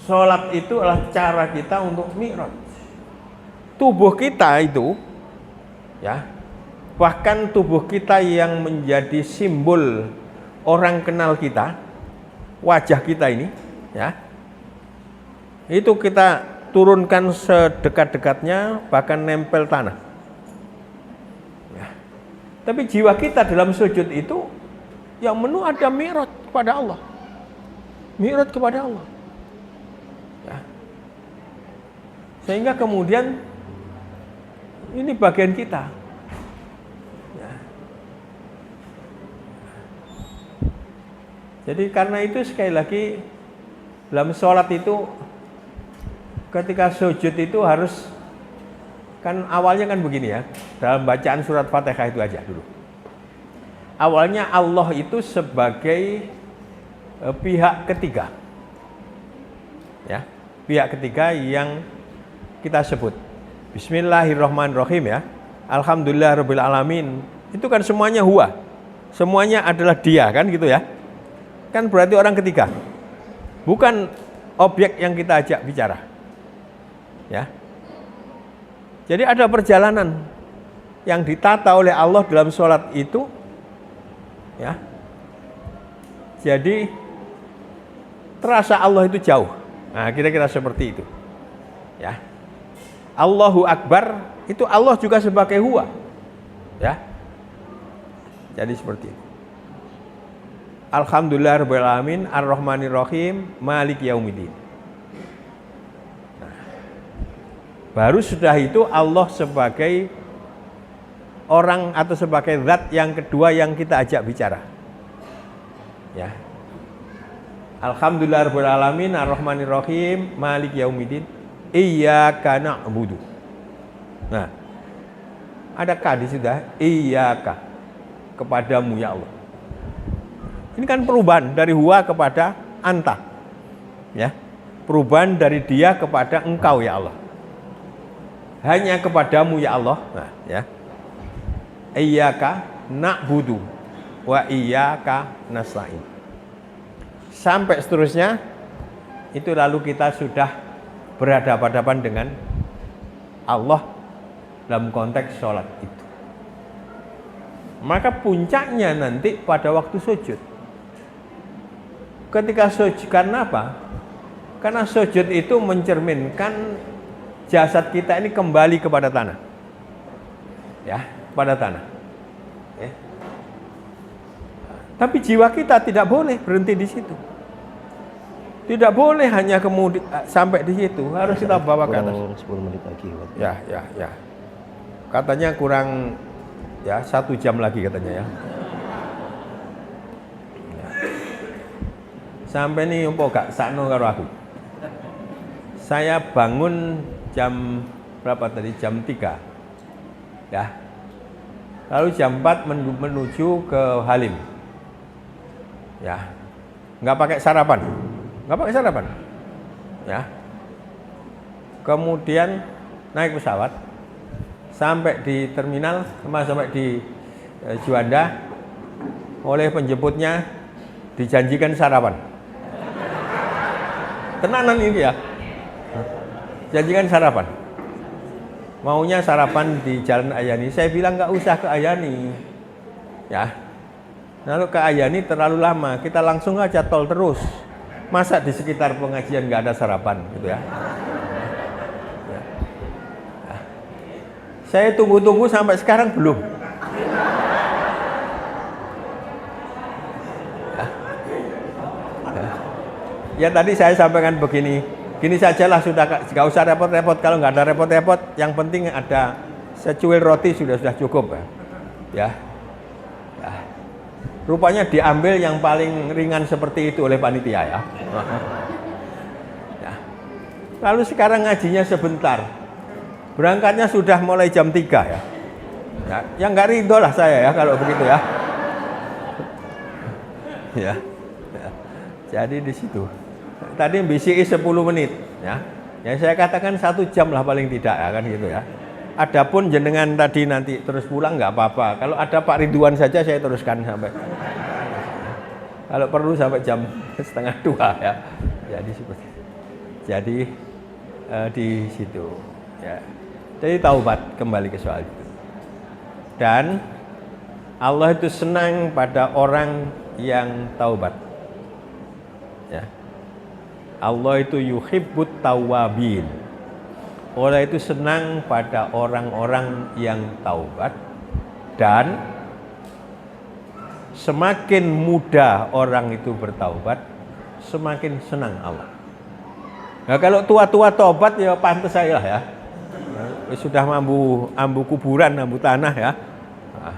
Salat itu adalah cara kita untuk mi'raj. Tubuh kita itu, ya, bahkan tubuh kita yang menjadi simbol orang kenal kita, wajah kita ini, ya, itu kita turunkan sedekat-dekatnya, bahkan nempel tanah. Ya. Tapi jiwa kita dalam sujud itu yang menu ada mi'raj kepada Allah, mi'raj kepada Allah. Ya. Sehingga kemudian ini bagian kita. Ya. Jadi karena itu sekali lagi dalam sholat itu ketika sujud itu harus, kan awalnya kan begini ya, dalam bacaan surat Fatihah itu aja dulu. Awalnya Allah itu sebagai pihak ketiga. Ya, pihak ketiga yang kita sebut Bismillahirrahmanirrahim ya. Alhamdulillahirabbil alamin. Itu kan semuanya huwa. Semuanya adalah dia kan gitu ya. Kan berarti orang ketiga. Bukan objek yang kita ajak bicara. Ya. Jadi ada perjalanan yang ditata oleh Allah dalam sholat itu, ya. Jadi terasa Allah itu jauh. Nah, kira-kira seperti itu. Ya. Allahu Akbar itu Allah juga sebagai huwa. Ya. Jadi seperti itu. Alhamdulillahirabbil alamin arrahmanirrahim maliki yaumiddin. Nah, baru sudah itu Allah sebagai orang atau sebagai zat yang kedua yang kita ajak bicara. Ya. Alhamdulillahirabbil alamin arrahmanirrahim maliki yaumiddin. Iyyaka na'budu. Nah, ada ka di sudah, iyyaka, kepadamu ya Allah. Ini kan perubahan dari huwa kepada anta. Ya. Perubahan dari dia kepada engkau ya Allah. Hanya kepadamu ya Allah. Nah, ya. Iyyaka na'budu wa iyyaka nasta'in. Sampai seterusnya itu lalu kita sudah berhadapan-hadapan dengan Allah dalam konteks sholat itu. Maka puncaknya nanti pada waktu sujud. Ketika sujud, karena apa? Karena sujud itu mencerminkan jasad kita ini kembali kepada tanah. Ya, pada tanah. Ya. Tapi jiwa kita tidak boleh berhenti di situ. Tidak boleh hanya kemudian sampai di situ, harus kita bawa ke atas. 10 menit lagi. Ya. Katanya kurang ya 1 jam lagi katanya ya. Sampai nih umpo gak sakno karo aku. Saya bangun jam berapa tadi? Jam 3. Ya. Lalu jam 4 menuju ke Halim. Ya. Nggak pakai sarapan. Ya. Kemudian naik pesawat sampai di terminal, sampai di Juanda, oleh penjemputnya dijanjikan sarapan. Tenanan ini ya. Janjikan sarapan. Maunya sarapan di Jalan Ayani. Saya bilang nggak usah ke Ayani. Ya. Lalu ke Ayani terlalu lama, kita langsung aja tol terus. Masa di sekitar pengajian nggak ada sarapan gitu ya. Ya. Saya tunggu-tunggu sampai sekarang belum. Ya tadi saya sampaikan begini, gini sajalah sudah, nggak usah repot-repot. Kalau nggak ada repot-repot, yang penting ada secuil roti sudah cukup ya. Rupanya diambil yang paling ringan seperti itu oleh panitia ya. Lalu sekarang ngajinya sebentar, Berangkatnya sudah mulai jam 3 ya. Ya, yang nggak ridho lah saya ya kalau begitu ya. Ya. Ya. Jadi di situ. Tadi BCI 10 menit ya. Ya saya katakan 1 jam lah paling tidak ya kan gitu ya. Adapun jenengan tadi nanti terus pulang nggak apa-apa. Kalau ada Pak Ridwan saja saya teruskan sampai. Kalau perlu sampai jam 1:30 ya. Jadi seperti itu. Jadi di situ ya. Jadi taubat, kembali ke soal itu. Dan Allah itu senang pada orang yang taubat. Ya. Allah itu yuhibbut tawwabin. Allah itu senang pada orang-orang yang taubat, dan semakin mudah orang itu bertaubat, semakin senang Allah. Nah, kalau tua-tua taubat ya pantas saya lah ya. Sudah ambu kuburan, ambu tanah ya. Nah,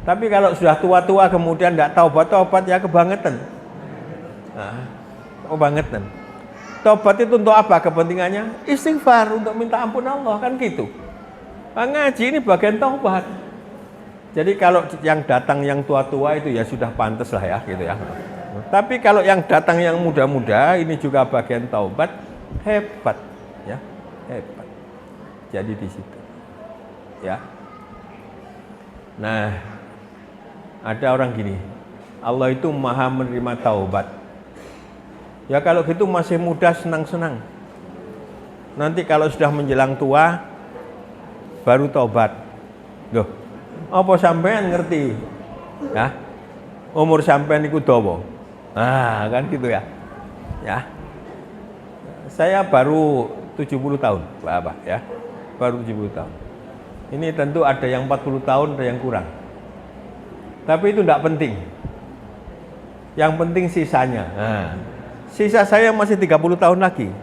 tapi kalau sudah tua-tua kemudian tidak taubat ya kebangetan. Nah, kebangetan. Taubat itu untuk apa kepentingannya? Istighfar, untuk minta ampun Allah, kan gitu. Nah, ngaji ini bagian taubat. Jadi kalau yang datang yang tua-tua itu ya sudah pantas lah ya gitu ya. Tapi kalau yang datang yang muda-muda ini juga bagian taubat, hebat ya, hebat. Jadi di situ ya. Nah, ada orang gini, Allah itu maha menerima taubat. Ya kalau gitu masih muda senang-senang. Nanti kalau sudah menjelang tua baru taubat. Loh, apa sampean ngerti? Ya. Umur sampean iku dawa. Ah, kan gitu ya. Ya. Saya baru 70 tahun, Bapak ya. Baru 70 tahun. Ini tentu ada yang 40 tahun, ada yang kurang. Tapi itu tidak penting. Yang penting sisanya. Nah, sisa saya masih 30 tahun lagi.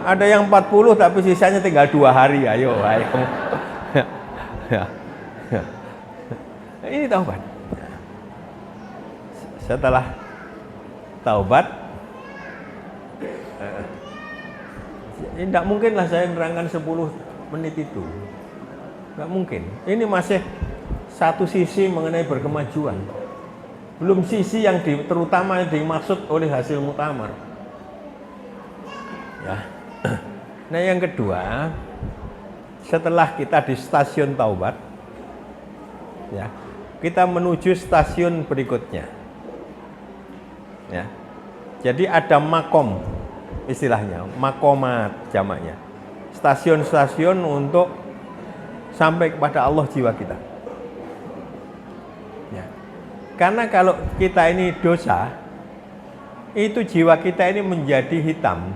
Ada yang 40 tapi sisanya tinggal 2 hari. Ayo. Ya. Ini taubat. Setelah taubat, tidak mungkin lah saya menerangkan 10 menit itu. Tidak mungkin. Ini masih satu sisi mengenai berkemajuan. Belum sisi yang terutama yang dimaksud oleh hasil muktamar. Ya. Nah yang kedua, setelah kita di stasiun taubat, ya, kita menuju stasiun berikutnya. Ya. Jadi ada makom, istilahnya, makomat jamaknya. Stasiun-stasiun untuk sampai kepada Allah jiwa kita. Karena kalau kita ini dosa, itu jiwa kita ini menjadi hitam.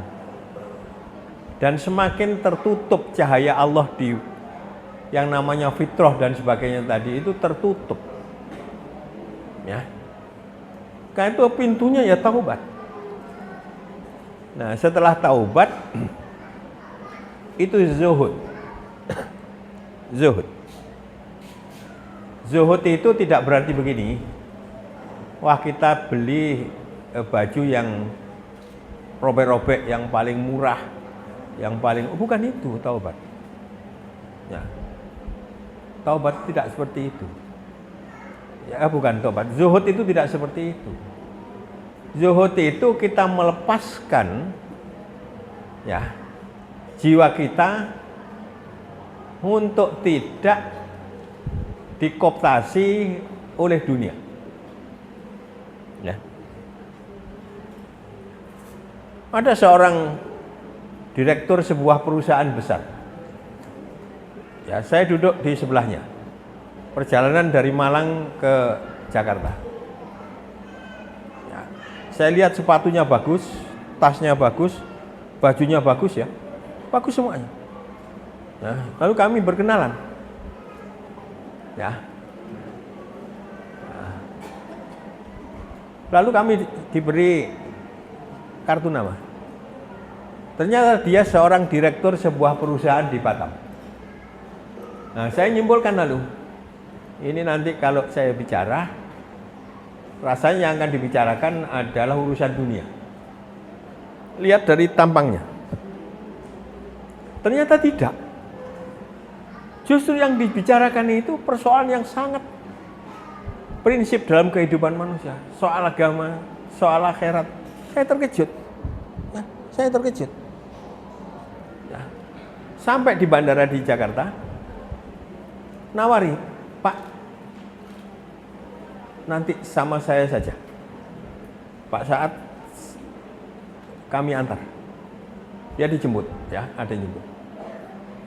Dan semakin tertutup cahaya Allah di yang namanya fitrah dan sebagainya tadi, itu tertutup. Ya. Karena itu pintunya ya taubat. Nah, setelah taubat itu zuhud. Zuhud. Zuhud itu tidak berarti begini. Wah, kita beli baju yang robek-robek, yang paling murah, yang paling bukan itu taubat. Ya. Taubat tidak seperti itu. Ya, bukan taubat. Zuhud itu tidak seperti itu. Zuhud itu kita melepaskan ya jiwa kita untuk tidak dikooptasi oleh dunia. Ya. Ada seorang direktur sebuah perusahaan besar. Ya, saya duduk di sebelahnya. Perjalanan dari Malang ke Jakarta. Ya, saya lihat sepatunya bagus, tasnya bagus, bajunya bagus ya. Bagus semuanya. Nah, lalu kami berkenalan. Ya. Lalu kami diberi kartu nama. Ternyata dia seorang direktur sebuah perusahaan di Batam. Nah, saya nyimpulkan lalu, ini nanti kalau saya bicara, rasanya yang akan dibicarakan adalah urusan dunia. Lihat dari tampangnya. Ternyata tidak. Justru yang dibicarakan itu persoalan yang sangat prinsip dalam kehidupan manusia. Soal agama, soal akhirat. Saya terkejut. Ya, saya terkejut. Ya. Sampai di bandara di Jakarta, nawari, Pak, nanti sama saya saja. Pak Saat kami antar. Dia dijemput, ya, ada yang jemput.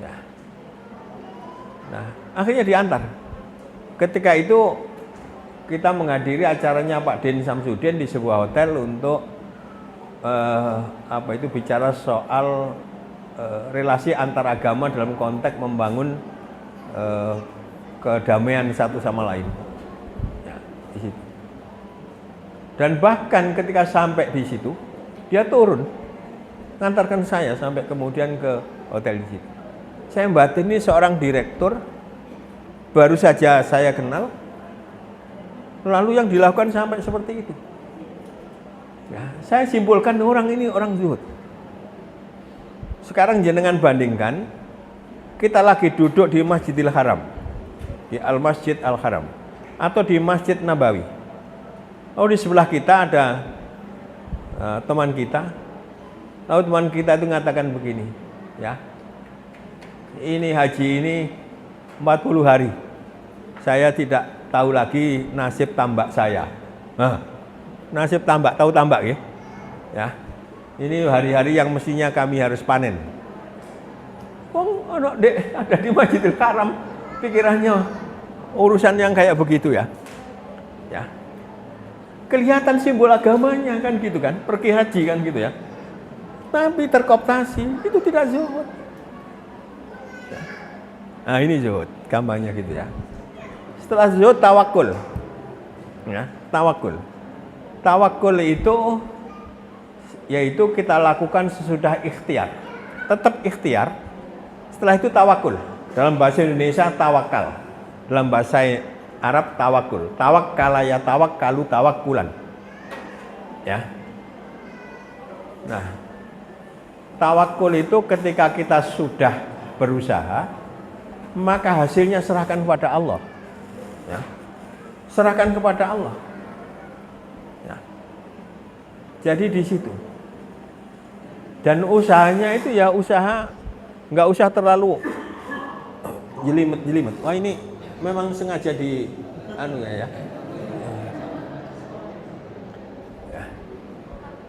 Ya. Nah, akhirnya diantar. Ketika itu kita menghadiri acaranya Pak Den Samsudin di sebuah hotel untuk bicara soal relasi antar agama dalam konteks membangun kedamaian satu sama lain. Ya, di situ. Dan bahkan ketika sampai di situ, dia turun, ngantarkan saya sampai kemudian ke hotel di situ. Saya batin ini seorang direktur, baru saja saya kenal, lalu yang dilakukan sampai seperti itu. Ya, saya simpulkan orang ini orang zuhud. Sekarang jenengan bandingkan, kita lagi duduk di Masjidil Haram, di Al-Masjid Al-Haram, atau di Masjid Nabawi. Oh, di sebelah kita ada teman kita, lalu teman kita itu mengatakan begini, ya, ini haji ini 40 hari, saya tidak tahu lagi nasib tambak saya. Nasib tambak, tahu tambak ya? Ya, ini hari-hari yang mestinya kami harus panen. Ada di Masjidil Haram, pikirannya urusan yang kayak begitu ya. Ya, kelihatan simbol agamanya kan gitu kan, pergi haji kan gitu ya. Tapi terkooptasi, itu tidak zuhud. Ya. Nah ini zuhud, gampangnya gitu ya. Setelah zuhud, tawakul. Ya, tawakul. Tawakul itu yaitu kita lakukan sesudah ikhtiar. Tetap ikhtiar. Setelah itu tawakul. Dalam bahasa Indonesia tawakal. Dalam bahasa Arab tawakul. Tawakkala ya tawakkalu tawakkulan. Ya. Nah, tawakul itu ketika kita sudah berusaha, maka hasilnya serahkan kepada Allah. Ya. Serahkan kepada Allah. Ya. Jadi di situ. Dan usahanya itu ya usaha, nggak usah terlalu jelimet-jelimet. Wah ini memang sengaja di ya.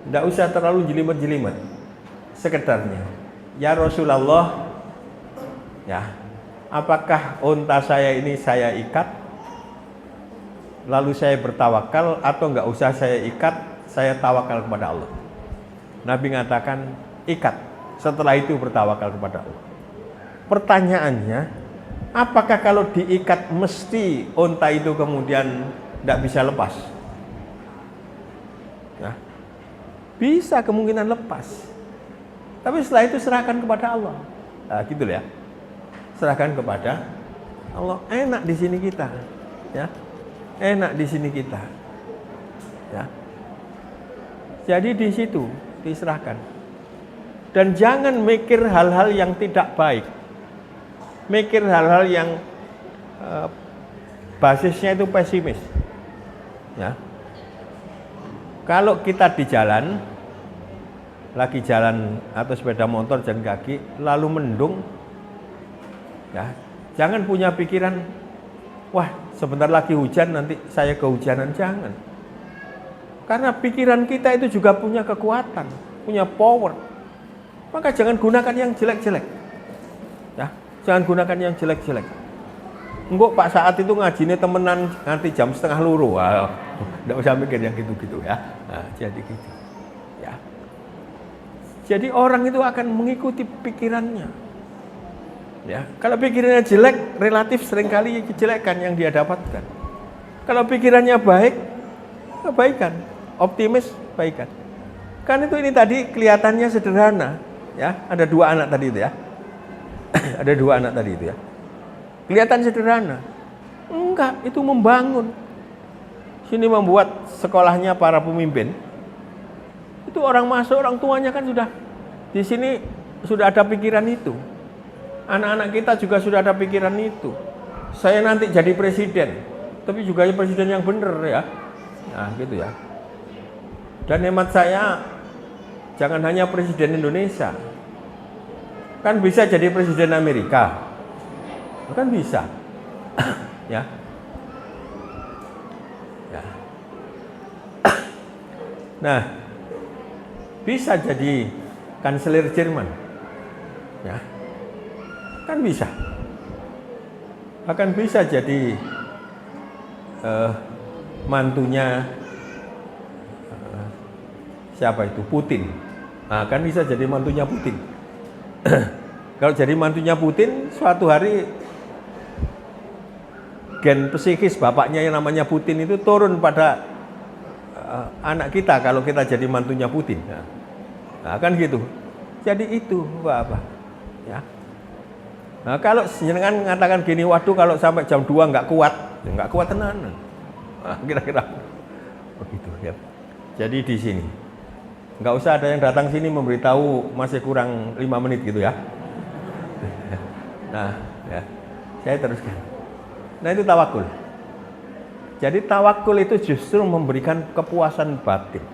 Nggak usah terlalu jelimet-jelimet. Sekedarnya. Ya Rasulullah, ya, apakah unta saya ini saya ikat, lalu saya bertawakal, atau nggak usah saya ikat, saya tawakal kepada Allah? Nabi mengatakan ikat, setelah itu bertawakal kepada Allah. Pertanyaannya, apakah kalau diikat mesti unta itu kemudian tidak bisa lepas? Nah, bisa kemungkinan lepas, tapi setelah itu serahkan kepada Allah. Nah, gitu ya. Serahkan kepada Allah. Enak di sini kita, ya. Enak di sini kita, ya. Jadi di situ diserahkan. Dan jangan mikir hal-hal yang tidak baik. Mikir hal-hal yang basisnya itu pesimis. Ya. Kalau kita di jalan, lagi jalan atau sepeda motor jalan kaki, lalu mendung, ya, jangan punya pikiran, wah sebentar lagi hujan, nanti saya kehujanan. Jangan. Karena pikiran kita itu juga punya kekuatan, punya power. Maka jangan gunakan yang jelek-jelek. Ya, jangan gunakan yang jelek-jelek. Enggak Pak Saat itu ngajinya temenan nanti jam 12:30. Wah, enggak usah mikir yang gitu-gitu ya. Nah, jadi gitu. Ya. Jadi orang itu akan mengikuti pikirannya. Ya, kalau pikirannya jelek, relatif seringkali kejelekan yang dia dapatkan. Kalau pikirannya baik, kebaikan. Optimis, baikan. Kan itu ini tadi kelihatannya sederhana, ya. Ada 2 anak tadi itu ya. Ada 2 anak tadi itu ya. Kelihatan sederhana. Enggak, itu membangun. Sini membuat sekolahnya para pemimpin. Itu orang masuk, orang tuanya kan sudah di sini sudah ada pikiran itu. Anak-anak kita juga sudah ada pikiran itu. Saya nanti jadi presiden, tapi juga presiden yang benar ya. Nah, gitu ya. Dan hemat saya, jangan hanya presiden Indonesia. Kan bisa jadi presiden Amerika. Kan bisa. Ya. Ya. Nah, bisa jadi kanselir Jerman. Ya. Kan bisa. Bahkan bisa jadi mantunya siapa itu? Putin. Nah, kan bisa jadi mantunya Putin. Kalau jadi mantunya Putin, suatu hari gen psikis bapaknya yang namanya Putin itu turun pada anak kita kalau kita jadi mantunya Putin. Nah, kan gitu. Jadi itu apa? Ya. Nah, kalau jenengan mengatakan gini, waduh kalau sampai jam 2 nggak kuat, ya nggak kuat tenan. Nah, kira-kira begitu ya. Jadi di sini nggak usah ada yang datang sini memberitahu masih kurang 5 menit gitu ya. Nah, ya, saya teruskan. Nah, itu tawakul. Jadi tawakul itu justru memberikan kepuasan batin.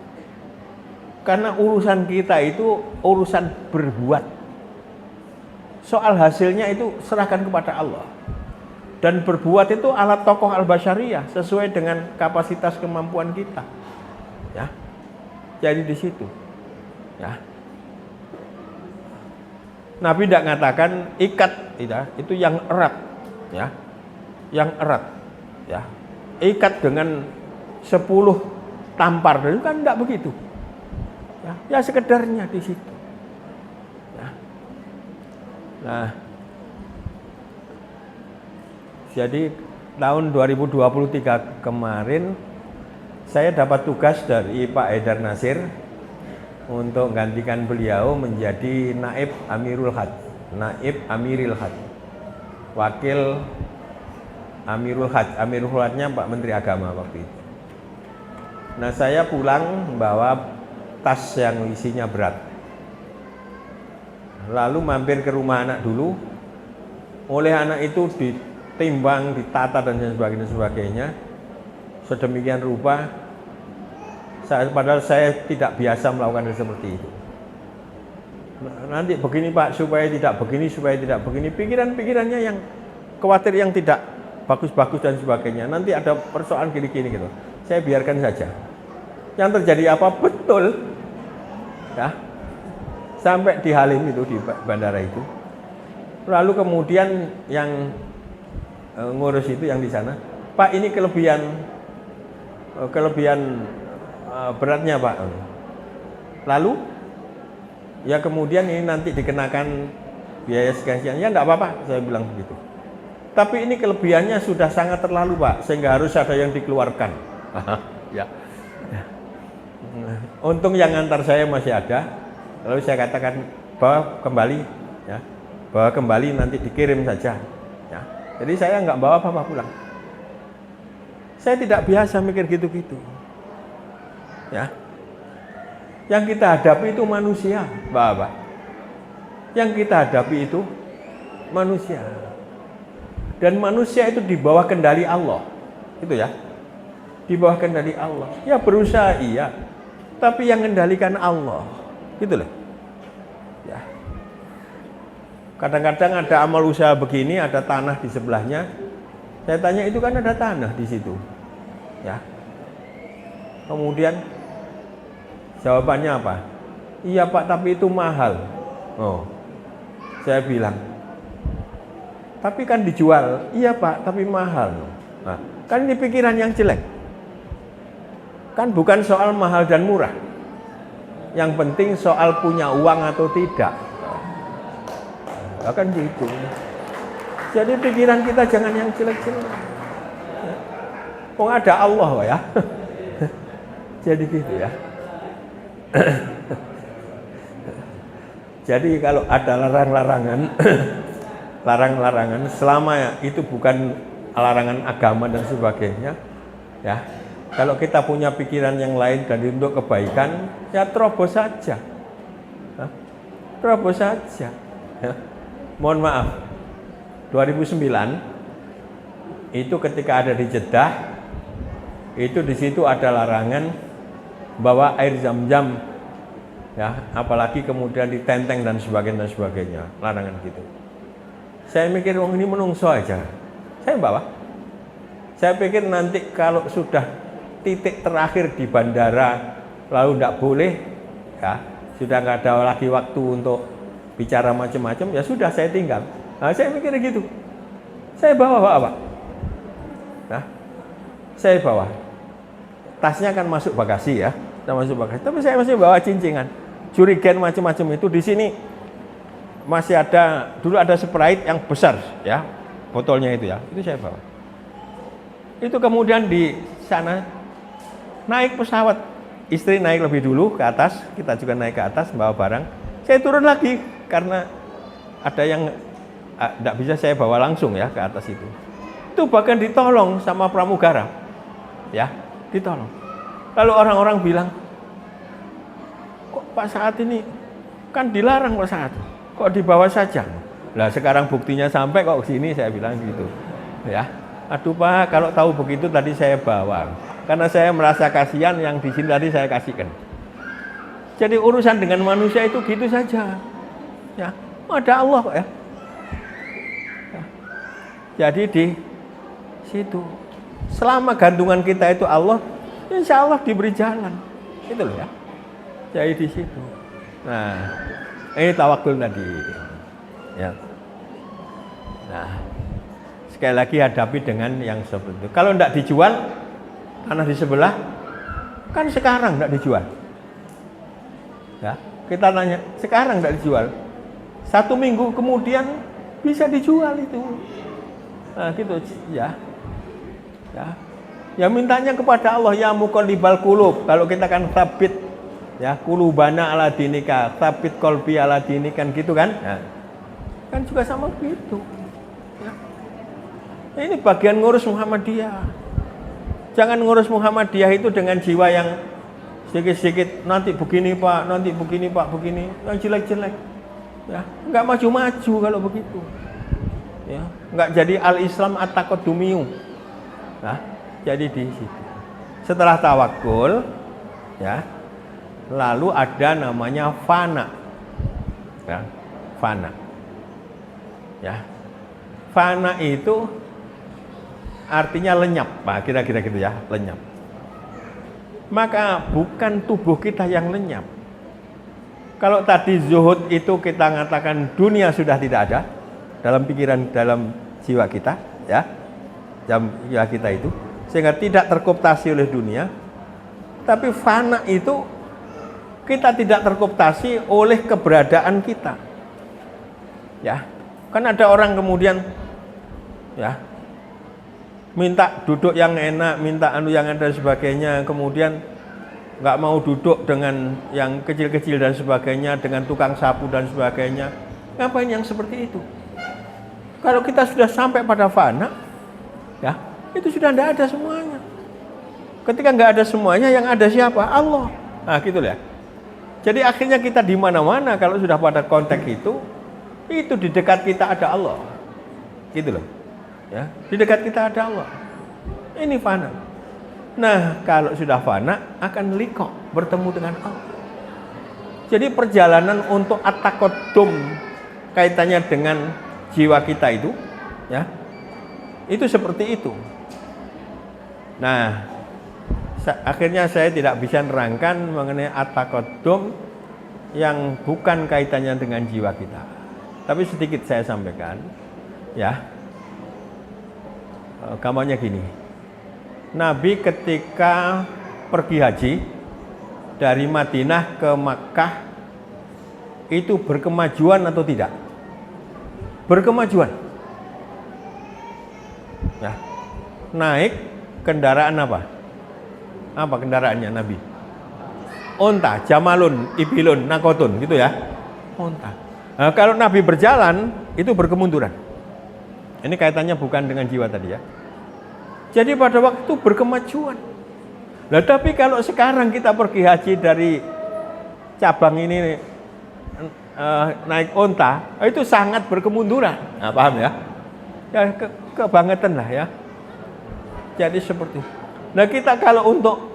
Karena urusan kita itu urusan berbuat. Soal hasilnya itu serahkan kepada Allah. Dan berbuat itu alat tokoh al-basyariyah sesuai dengan kapasitas kemampuan kita. Ya. Jadi di situ. Ya. Nabi tidak mengatakan ikat, tidak, itu yang erat, ya. Yang erat, ya. Ikat dengan 10 tampar, itu kan tidak begitu. Ya sekedarnya di situ. Nah, jadi tahun 2023 kemarin saya dapat tugas dari Pak Haidar Nasir untuk gantikan beliau menjadi Naib Amirul Hajj, Wakil Amirul Hajj. Amirul Hajjnya Pak Menteri Agama waktu itu. Nah, saya pulang membawa tas yang isinya berat. Lalu mampir ke rumah anak dulu. Oleh anak itu ditimbang, ditata dan sebagainya. Sedemikian rupa. Padahal saya tidak biasa melakukan seperti itu. Nanti begini Pak, supaya tidak begini, supaya tidak begini. Pikiran-pikirannya yang khawatir yang tidak bagus-bagus dan sebagainya. Nanti ada persoalan gini-gini gitu. Saya biarkan saja. Yang terjadi apa? Betul. Ya. Sampai di Halim itu, di bandara itu. Lalu kemudian yang ngurus itu yang di sana, Pak ini kelebihan beratnya Pak. Lalu ya kemudian ini nanti dikenakan biaya sekian-sekian. Ya enggak apa-apa, saya bilang begitu. Tapi ini kelebihannya sudah sangat terlalu Pak, sehingga harus ada yang dikeluarkan. Ya. Untung yang antar saya masih ada. Lalu saya katakan bawa kembali, ya, bawa kembali nanti dikirim saja. Ya. Jadi saya nggak bawa apa-apa pulang. Saya tidak biasa mikir gitu-gitu. Ya. Yang kita hadapi itu manusia, Bapak. Yang kita hadapi itu manusia. Dan manusia itu di bawah kendali Allah. Itu ya. Di bawah kendali Allah. Ya berusaha iya, tapi yang kendalikan Allah. Gitu loh. Ya. Kadang-kadang ada amal usaha begini, ada tanah di sebelahnya. Saya tanya itu kan ada tanah di situ. Ya. Kemudian jawabannya apa? Iya Pak, tapi itu mahal. Oh. Saya bilang. Tapi kan dijual. Iya Pak, tapi mahal. Nah, kan ini pikiran yang jelek. Kan bukan soal mahal dan murah. Yang penting soal punya uang atau tidak. Kan gitu. Jadi pikiran kita jangan yang jelek-jelek. Oh ada Allah ya. Jadi gitu ya. Jadi kalau ada larangan selama itu bukan larangan agama dan sebagainya, ya. Kalau kita punya pikiran yang lain dan untuk kebaikan, ya terobos saja. Terobos saja. Ya. mohon maaf, 2009 itu ketika ada di Jeddah, itu di situ ada larangan bawa air zam-zam, ya, apalagi kemudian ditenteng dan sebagainya, larangan gitu. Saya mikir, wong ini menungso aja, saya bawa. Saya pikir nanti kalau sudah titik terakhir di bandara, lalu tidak boleh, ya, sudah nggak ada lagi waktu untuk bicara macam-macam, ya sudah saya tinggal. Nah, saya mikir gitu, saya bawa Pak. Nah, saya bawa. Tasnya kan masuk bagasi ya, tapi saya masih bawa cincingan, jurigen macam-macam itu. Di sini masih ada, dulu ada Sprite yang besar ya, botolnya itu ya, itu saya bawa. Itu kemudian di sana naik pesawat, istri naik lebih dulu ke atas, kita juga naik ke atas bawa barang. Saya turun lagi karena ada yang tidak bisa saya bawa langsung ya ke atas itu. Itu bahkan ditolong sama pramugara, ya, ditolong. Lalu orang-orang bilang, kok Pak Saat ini kan dilarang Pak Saat, kok dibawa saja? Lah sekarang buktinya sampai kok sini, saya bilang gitu, ya. Aduh Pak, kalau tahu begitu tadi saya bawa, karena saya merasa kasihan yang di sini tadi saya kasihkan. Jadi urusan dengan manusia itu gitu saja, ya. Ada Allah kok ya. Jadi di situ, selama gantungan kita itu Allah, insya Allah diberi jalan, itu loh ya. Jadi di situ. Nah, ini tawakul tadi, ya. Nah, sekali lagi hadapi dengan yang seperti itu. Kalau tidak dijual, tanah di sebelah, kan sekarang tidak dijual. Ya, kita tanya, sekarang tidak dijual. 1 minggu kemudian bisa dijual itu. Nah, gitu ya. Ya. Ya mintanya kepada Allah, ya muqallibal qulub. Kalau kita kan sabit ya, qulubana ala dinika, sabit qalbi ala dinikan gitu kan? Nah, kan juga sama begitu. Ya. Ini bagian ngurus Muhammadiyah. Jangan ngurus Muhammadiyah itu dengan jiwa yang sedikit-sedikit, nanti begini Pak, nanti begini Pak, begini, yang jelek-jelek. Ya, enggak maju-maju kalau begitu. Ya, enggak jadi al-Islam at-taqaddumiyu. Nah, jadi di situ. Setelah tawakul, ya, lalu ada namanya fana. Ya, fana. Ya. Fana itu artinya lenyap, Pak, kira-kira gitu ya, lenyap. Maka bukan tubuh kita yang lenyap. Kalau tadi zuhud itu kita mengatakan dunia sudah tidak ada dalam pikiran, dalam jiwa kita, ya, dalam jiwa kita itu, sehingga tidak terkooptasi oleh dunia. Tapi fana itu kita tidak terkooptasi oleh keberadaan kita. Ya, kan ada orang kemudian, ya, minta duduk yang enak, minta anu yang ada sebagainya, kemudian nggak mau duduk dengan yang kecil-kecil dan sebagainya, dengan tukang sapu dan sebagainya. Ngapain yang seperti itu? Kalau kita sudah sampai pada fana, ya, itu sudah tidak ada semuanya. Ketika nggak ada semuanya, yang ada siapa? Allah. Nah, gitu ya. Jadi akhirnya kita di mana-mana kalau sudah pada konteks itu di dekat kita ada Allah. Gitu loh. Ya, di dekat kita ada Allah. Ini fana. Nah, kalau sudah fana akan liqa, bertemu dengan Allah. Jadi perjalanan untuk at-taqaddum kaitannya dengan jiwa kita itu, ya, itu seperti itu. Nah, akhirnya saya tidak bisa nerangkan mengenai at-taqaddum yang bukan kaitannya dengan jiwa kita. Tapi sedikit saya sampaikan, ya. Gambarnya gini. Nabi ketika pergi haji dari Madinah ke Makkah itu berkemajuan atau tidak? Berkemajuan. Ya. Naik kendaraan apa? Apa kendaraannya Nabi? Onta, jamalun, ibilun, nakotun, gitu ya. Onta. Nah, kalau Nabi berjalan itu berkemunduran. Ini kaitannya bukan dengan jiwa tadi ya. Jadi pada waktu berkemajuan. Nah, tapi kalau sekarang kita pergi haji dari cabang ini naik onta itu sangat berkemunduran. Nah, paham ya? Ya kebangetan lah ya. Jadi seperti. Nah kita kalau untuk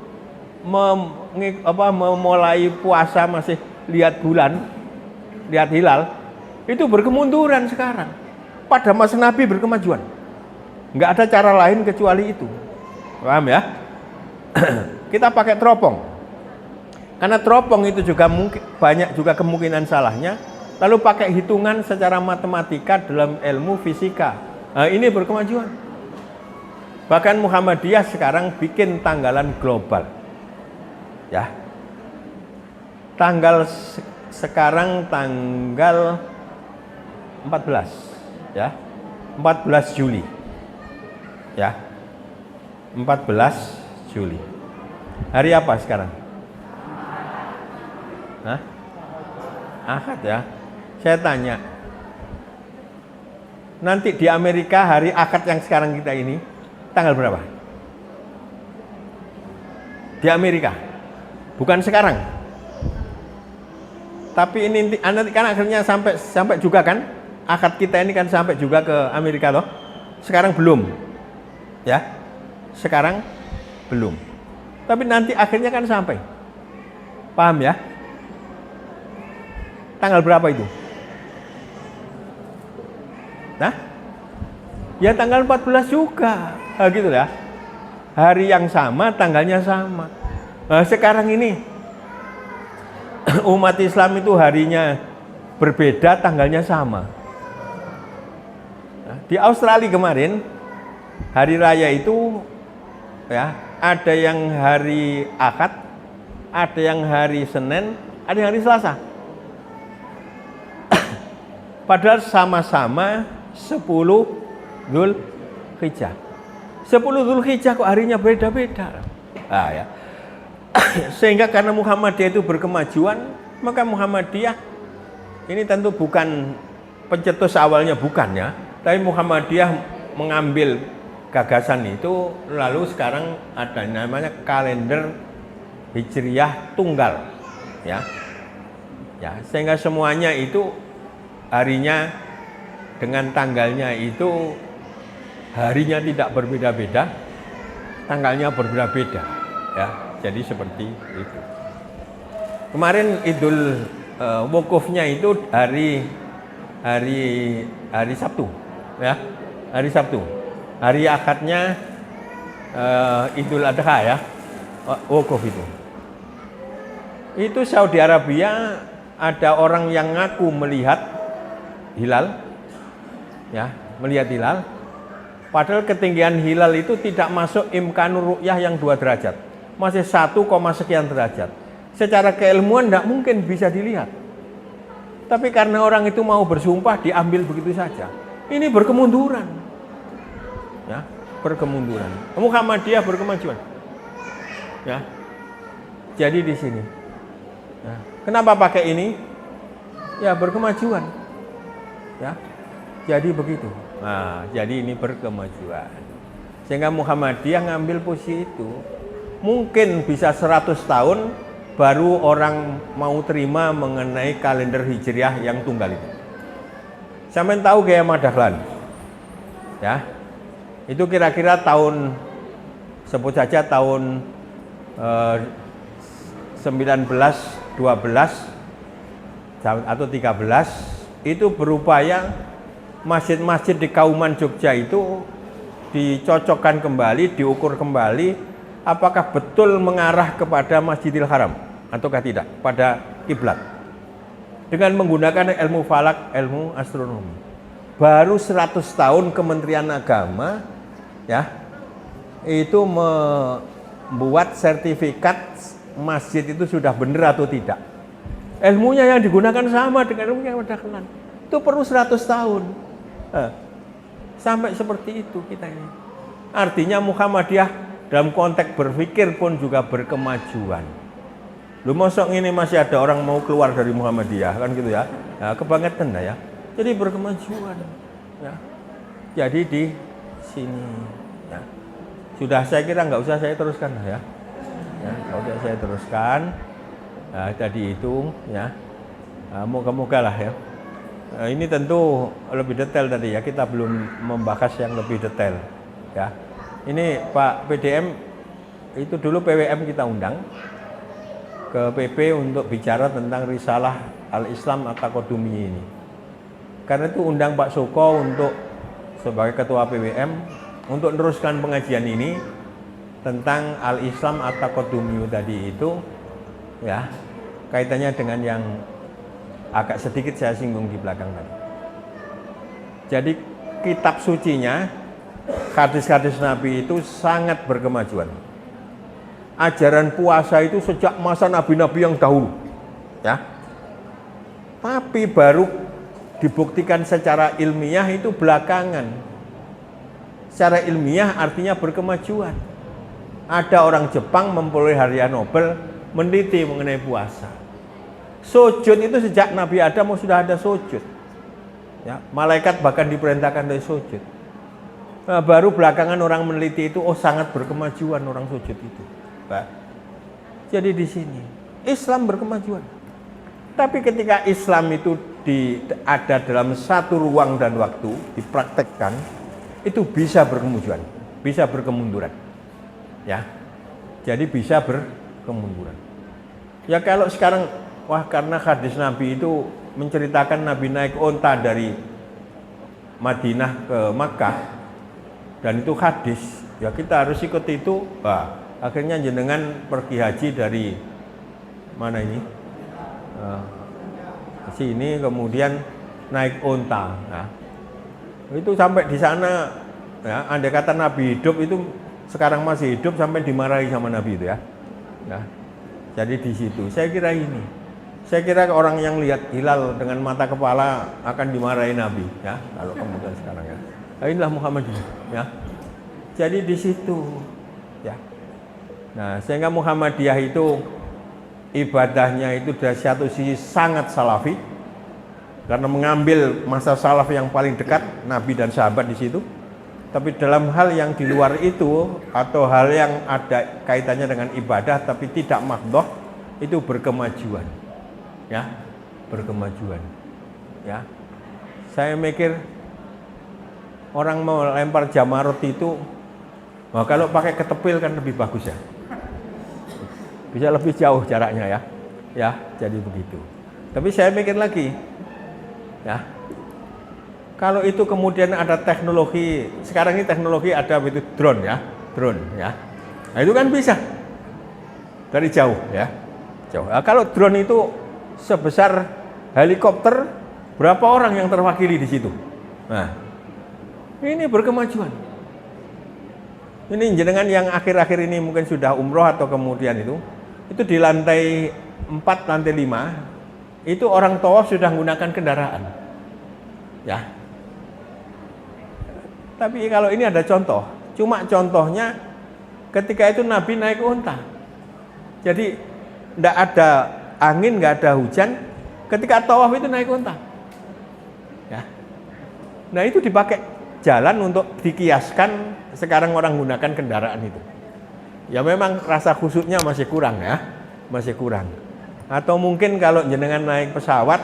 memulai puasa masih lihat bulan, lihat hilal, itu berkemunduran sekarang. Pada masa Nabi berkemajuan. Nggak ada cara lain kecuali itu. Paham ya? Kita pakai teropong. Karena teropong itu juga mungkin banyak juga kemungkinan salahnya. Lalu pakai hitungan secara matematika dalam ilmu fisika. Nah, ini berkemajuan. Bahkan Muhammadiyah sekarang bikin tanggalan global. Ya. Sekarang tanggal 14 ya. 14 Juli. Ya. 14 Juli. Hari apa sekarang? Hah? Ahad ya. Saya tanya. Nanti di Amerika hari Ahad yang sekarang kita ini tanggal berapa? Di Amerika. Bukan sekarang. Tapi ini nanti kan akhirnya sampai juga kan? Ahad kita ini kan sampai juga ke Amerika loh. Sekarang belum. Ya. Sekarang belum. Tapi nanti akhirnya kan sampai. Paham ya? Tanggal berapa itu? Nah? Ya tanggal 14 juga. Nah, gitu ya. Hari yang sama, tanggalnya sama. Nah, sekarang ini umat Islam itu harinya berbeda, tanggalnya sama. Nah, di Australia kemarin hari raya itu ya, ada yang hari Ahad, ada yang hari Senin, ada yang hari Selasa. Padahal sama-sama 10 Dzulhijjah. 10 Dzulhijjah kok harinya beda-beda. Nah, ya. Sehingga karena Muhammadiyah itu berkemajuan, maka Muhammadiyah ini tentu bukan pencetus awalnya, bukan ya. Tapi Muhammadiyah mengambil gagasan itu, lalu sekarang ada namanya kalender Hijriyah tunggal. Ya. Ya, sehingga semuanya itu harinya dengan tanggalnya itu harinya tidak berbeda-beda, tanggalnya berbeda-beda ya. Jadi seperti itu. Kemarin Idul Wukufnya itu hari Sabtu ya. Hari Sabtu. Hari Ahadnya Idul Adha ya. Wukuf itu. Itu Saudi Arabia ada orang yang ngaku melihat hilal, ya, melihat hilal. Padahal ketinggian hilal itu tidak masuk imkanur ru'yah yang 2 derajat, masih 1, sekian derajat. Secara keilmuan tidak mungkin bisa dilihat. Tapi karena orang itu mau bersumpah, diambil begitu saja. Ini berkemunduran, ya, berkemunduran. Muhammadiyah berkemajuan, ya. Jadi di sini, ya. Kenapa pakai ini? Ya berkemajuan. Ya, jadi begitu. Nah, jadi ini berkemajuan. Sehingga Muhammadiyah ngambil posisi itu. Mungkin bisa 100 tahun baru orang mau terima mengenai kalender Hijriah yang tunggal itu. Sampai tahu Gaya Madahlan? Ya, itu kira-kira tahun, sebut saja tahun 19, 12 atau 13. Itu berupaya masjid-masjid di Kauman Jogja itu dicocokkan kembali, diukur kembali apakah betul mengarah kepada Masjidil Haram ataukah tidak pada kiblat dengan menggunakan ilmu falak, ilmu astronomi. Baru 100 tahun Kementerian Agama ya itu membuat sertifikat masjid itu sudah benar atau tidak. Ilmunya yang digunakan sama dengan ilmu yang Madahlan. Itu perlu 100 tahun. Sampai seperti itu kita ini. Artinya Muhammadiyah dalam konteks berpikir pun juga berkemajuan. Lu mosok ini masih ada orang mau keluar dari Muhammadiyah kan gitu ya. Nah, kebangetan lah ya. Jadi berkemajuan. Ya. Jadi di sini. Ya. Sudah saya kira nggak usah saya teruskan lah ya. Ya, nggak usah saya teruskan. Nah, tadi itu ya Moga-moga lah ya. Ini tentu lebih detail tadi ya, kita belum membahas yang lebih detail ya. Ini Pak PDM itu dulu PWM kita undang ke PP untuk bicara tentang risalah Al-Islam At-Taqadumi ini. Karena itu undang Pak Soko untuk sebagai ketua PWM untuk meneruskan pengajian ini tentang Al-Islam At-Taqadumi tadi itu ya, kaitannya dengan yang agak sedikit saya singgung di belakang tadi. Jadi kitab sucinya, hadis-hadis Nabi itu sangat berkemajuan. Ajaran puasa itu sejak masa nabi-nabi yang dahulu, ya. Tapi baru dibuktikan secara ilmiah itu belakangan. Secara ilmiah artinya berkemajuan. Ada orang Jepang memperoleh hadiah Nobel meneliti mengenai puasa. Sujud itu sejak Nabi Adam sudah ada sujud. Ya, malaikat bahkan diperintahkan dari sujud. Nah, baru belakangan orang meneliti itu, oh sangat berkemajuan orang sujud itu. Nah, jadi di sini Islam berkemajuan. Tapi ketika Islam itu ada dalam satu ruang dan waktu dipraktekkan, itu bisa berkemajuan, bisa berkemunduran. Ya, jadi bisa berkemunduran. Ya kalau sekarang, wah karena hadis Nabi itu menceritakan Nabi naik onta dari Madinah ke Makkah dan itu hadis, ya kita harus ikut itu. Wah, akhirnya jenengan pergi haji dari mana ini? Sini kemudian naik onta. Nah, itu sampai di sana, ya, andai kata Nabi hidup itu sekarang masih hidup sampai dimarahi sama Nabi itu ya. Nah, jadi di situ saya kira ini. Saya kira orang yang lihat hilal dengan mata kepala akan dimarahi Nabi, ya. Kalau kemudian sekarang ya, inilah Muhammadiyah, ya. Jadi di situ, ya. Nah, sehingga Muhammadiyah itu ibadahnya itu dari satu sisi sangat salafi, karena mengambil masa salaf yang paling dekat Nabi dan sahabat di situ. Tapi dalam hal yang di luar itu atau hal yang ada kaitannya dengan ibadah tapi tidak mahdoh, itu berkemajuan. Ya, berkemajuan. Ya, saya mikir orang mau lempar jamarot itu, nah kalau pakai ketepil kan lebih bagus ya, bisa lebih jauh jaraknya ya, ya jadi begitu. Tapi saya mikir lagi, ya kalau itu kemudian ada teknologi, sekarang ini teknologi ada itu drone ya, nah itu kan bisa dari jauh ya, jauh. Nah, kalau drone itu sebesar helikopter, berapa orang yang terwakili di situ? Nah, ini berkemajuan. Ini jenengan yang akhir-akhir ini mungkin sudah umroh atau kemudian itu di lantai 4, lantai 5, itu orang tawaf sudah menggunakan kendaraan. Ya. Tapi kalau ini ada contoh, cuma contohnya ketika itu Nabi naik unta. Jadi tidak ada angin, nggak ada hujan, ketika tawaf itu naik unta. Ya. Nah itu dipakai jalan untuk dikiaskan sekarang orang menggunakan kendaraan itu. Ya memang rasa khusyuknya masih kurang ya, masih kurang. Atau mungkin kalau jenengan naik pesawat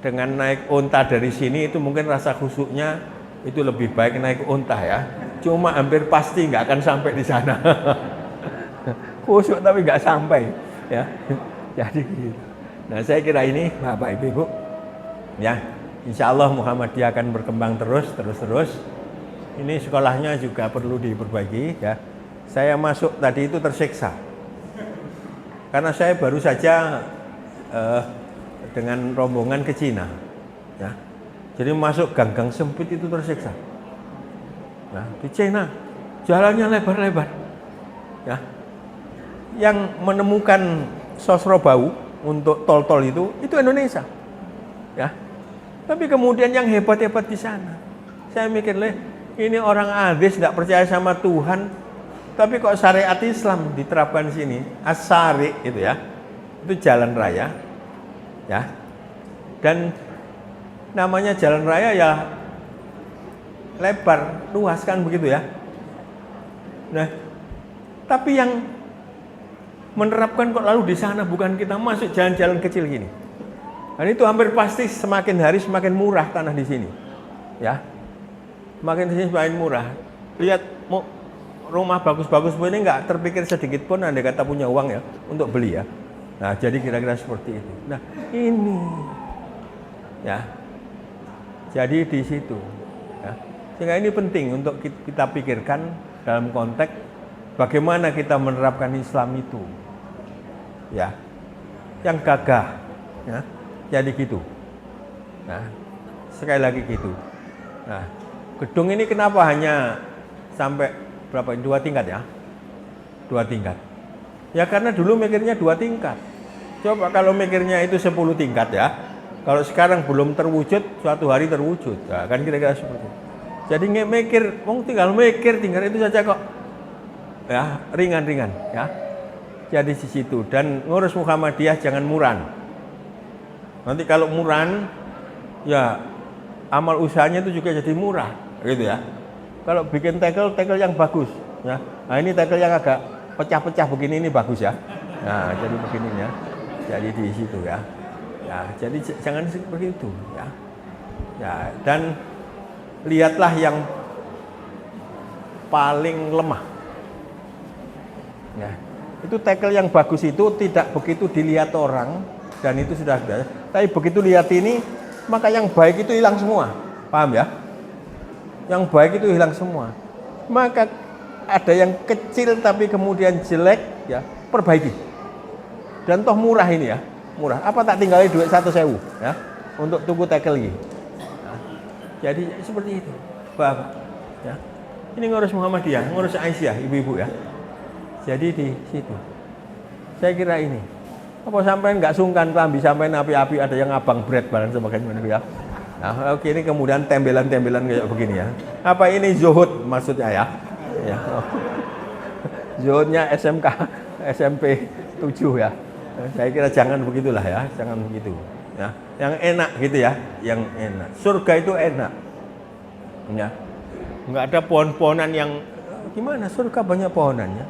dengan naik unta dari sini itu mungkin rasa khusyuknya itu lebih baik naik unta ya. Cuma hampir pasti nggak akan sampai di sana. Khusyuk tapi nggak sampai ya. Jadi, nah saya kira ini Bapak Ibu, ya, insya Allah Muhammadiyah akan berkembang terus. Ini sekolahnya juga perlu diperbaiki, ya. Saya masuk tadi itu tersiksa, karena saya baru saja dengan rombongan ke Cina, ya. Jadi masuk gang-gang sempit itu tersiksa. Nah, di Cina jalannya lebar-lebar, ya. Yang menemukan Sosro Bau untuk tol-tol itu Indonesia, ya. Tapi kemudian yang hebat-hebat di sana, saya mikir ini orang ateis tidak percaya sama Tuhan, tapi kok syariat Islam diterapkan di sini, as-syari itu ya, itu jalan raya, ya. Dan namanya jalan raya ya lebar, luas kan begitu ya. Nah, tapi yang menerapkan kok lalu di sana, bukan kita masuk jalan-jalan kecil gini. Dan itu hampir pasti semakin hari semakin murah tanah di sini. Ya. Semakin di sini semakin murah. Lihat rumah bagus-bagus ini enggak terpikir sedikit pun andai kata punya uang ya untuk beli ya. Nah, jadi kira-kira seperti itu. Nah, ini ya. Jadi di situ ya. Sehingga ini penting untuk kita pikirkan dalam konteks bagaimana kita menerapkan Islam itu. Ya. Yang gagah ya. Jadi gitu. Nah, sekali lagi gitu. Nah, gedung ini kenapa hanya sampai berapa? 2 tingkat ya? 2 tingkat. Ya karena dulu mikirnya 2 tingkat. Coba kalau mikirnya itu 10 tingkat ya. Kalau sekarang belum terwujud, suatu hari terwujud. Nah, kan kira-kira seperti itu. Jadi mikir, tinggal mikir, tinggal itu saja kok. Ya, ringan-ringan ya. Jadi di situ dan ngurus Muhammadiyah jangan muran. Nanti kalau muran, ya amal usahanya itu juga jadi murah, gitu ya. Kalau bikin tackle yang bagus, ya. Nah ini tackle yang agak pecah-pecah begini ini bagus ya. Nah jadi begini ya. Jadi di situ ya. Ya jadi jangan seperti itu ya. Ya dan lihatlah yang paling lemah. Ya itu tackle yang bagus itu tidak begitu dilihat orang. Dan itu sudah biasa. Tapi begitu lihat ini, maka yang baik itu hilang semua. Paham ya? Yang baik itu hilang semua. Maka ada yang kecil tapi kemudian jelek, ya perbaiki. Dan toh murah ini ya, murah. Apa tak tinggalin duit 1.000 ya untuk tuku tackle ini. Nah, jadi seperti itu, Bapak. Ya. Ini ngurus Muhammadiyah, ngurus Aisyah, ibu-ibu ya. Jadi di situ. Saya kira ini. Apa sampai nggak sungkan Pak, sampai api-api ada yang abang bread barang sebagainya ya. Nah, oke ini kemudian tembelan-tembelan kayak begini ya. Apa ini zuhud maksudnya ya? Ya. Zuhudnya SMK, SMP 7 ya. Saya kira jangan begitulah ya, jangan begitu. Ya, yang enak gitu ya, yang enak. Surga itu enak. Ya. Nggak ada pohon-pohonan yang gimana? Surga banyak pohonannya.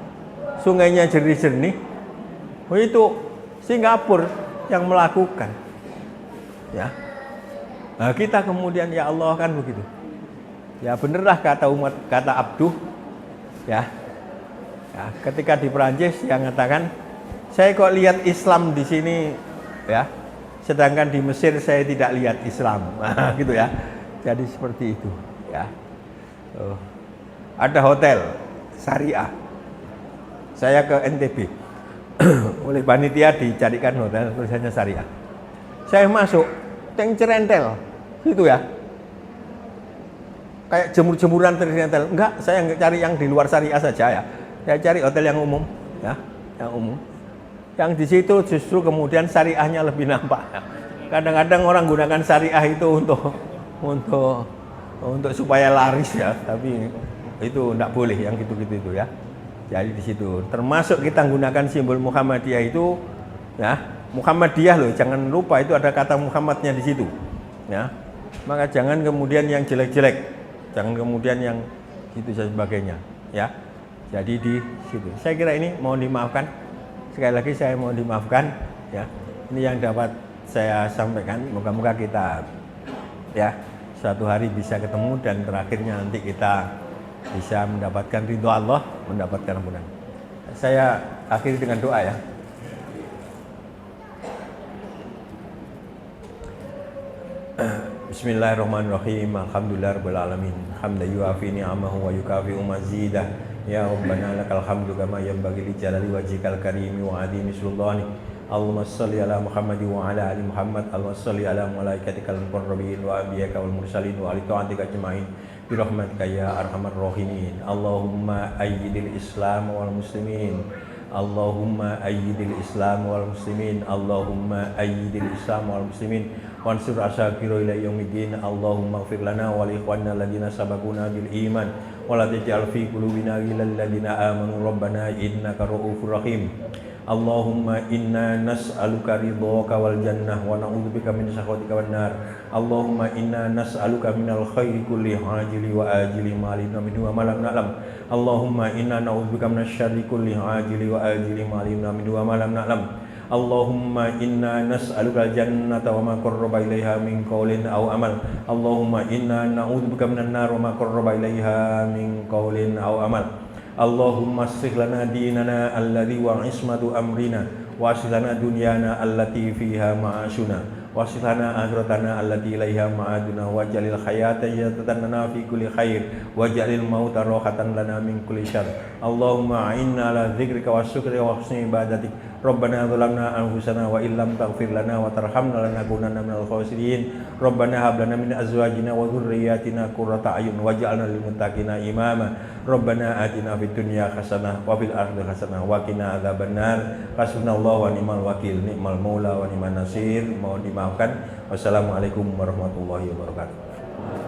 Sungainya jernih-jernih. Oh itu Singapura yang melakukan, ya. Nah, kita kemudian ya Allah kan begitu. Ya benerlah kata umat, kata Abduh, ya. Ya ketika di Perancis yang mengatakan, saya kok lihat Islam di sini, ya. Sedangkan di Mesir saya tidak lihat Islam, nah, gitu ya. Jadi seperti itu, ya. Ada hotel syariah. Saya ke NTB. Oleh panitia dicarikan hotel tulisannya syariah. Saya masuk, tank cerentel, gitu ya. Kayak jemur-jemuran cerentel. Enggak, saya cari yang di luar syariah saja ya. Saya cari hotel yang umum, ya, yang umum. Yang di situ justru kemudian syariahnya lebih nampak. Kadang-kadang orang gunakan syariah itu untuk supaya laris ya, tapi itu enggak boleh yang gitu-gitu itu ya. Jadi di situ termasuk kita menggunakan simbol Muhammadiyah itu ya, Muhammadiyah loh, jangan lupa itu ada kata Muhammadnya di situ. Ya. Maka jangan kemudian yang jelek-jelek. Jangan kemudian yang itu dan sebagainya, ya. Jadi di situ. Saya kira ini mohon dimaafkan. Sekali lagi saya mohon dimaafkan ya. Ini yang dapat saya sampaikan. Moga-moga kita ya suatu hari bisa ketemu dan terakhirnya nanti kita bisa mendapatkan ridho Allah, mendapatkan ampunan. Saya akhiri dengan doa ya. Bismillahirrahmanirrahim. Alhamdulillahirabbil alamin. Hamdan yuafi ni'amahu wa yukafi'u mazidah. Ya Rabbana lakal hamdu kama yanbaghi li jalali wajhikal karimi wa adimi sultani. Allahumma shalli ala Muhammad wa ala ali Muhammad. Allahumma shalli ala malaikatikal muqarrabin wa anbiyaka wal mursalin wa ali ta'atika ajma'in. Birahmatika ya arhamar rahimin. Allahumma ayyidil Islam wal muslimin. Allahumma ayyidil Islam wal muslimin. Allahumma ayyidil Islam wal muslimin. Wansur asyakiru ila yaumiddin. Allahumma ighfir lana wa li ikhwanina alladziina sabaquna bil iman wa la taj'al fi qulubina ghillan lil ladziina amanu rabbana innaka ra'ufur rahim. Allahumma inna nas'aluka ridhaka wal jannah wa na'udzubika min sakhatika wan nar. Allahumma inna nas'aluka minal khairi kulli ajili wa ajili ma alimna minhu wa ma lam na'lam. Allahumma inna na'udzubika minasyarri kulli ajili wa ajili ma alimna minhu wa ma lam na'lam. Allahumma inna nas'aluka al-jannata wa ma qarraba ilaiha min qawlin aw amal. Allahumma inna na'udzubika minan nar wa ma qarraba ilaiha min qawlin aw amal. Allahumma aslih lana dinana alladhi wa ismatu amrina wa aslih lana dunyana allati fiha ma'ashuna wa aslih lana akhiratana allati ilaiha ma'aduna waj'alil hayata ziyadatan lana fi kulli khair waj'alil mauta rahatan lana min kulli syarr. Allahumma a'inna ala dzikrika wa syukrika wa husni ibadatik. Rabbana zalamna anfusana wa illam taghfir lana wa tarhamna lanakunanna minal khasirin. Rabbana hab lana min azwajina wa dhurriyyatina qurrata a'yun waj'alna lil muttaqina imama. Rabbana atina fid dunya hasanah wa fil akhirati hasanah wa qina adzabannar. Hasbunallahu wa ni'mal wakil, ni'mal maula wa ni'man nasir. Mohon dimaafkan. Wassalamualaikum warahmatullahi wabarakatuh.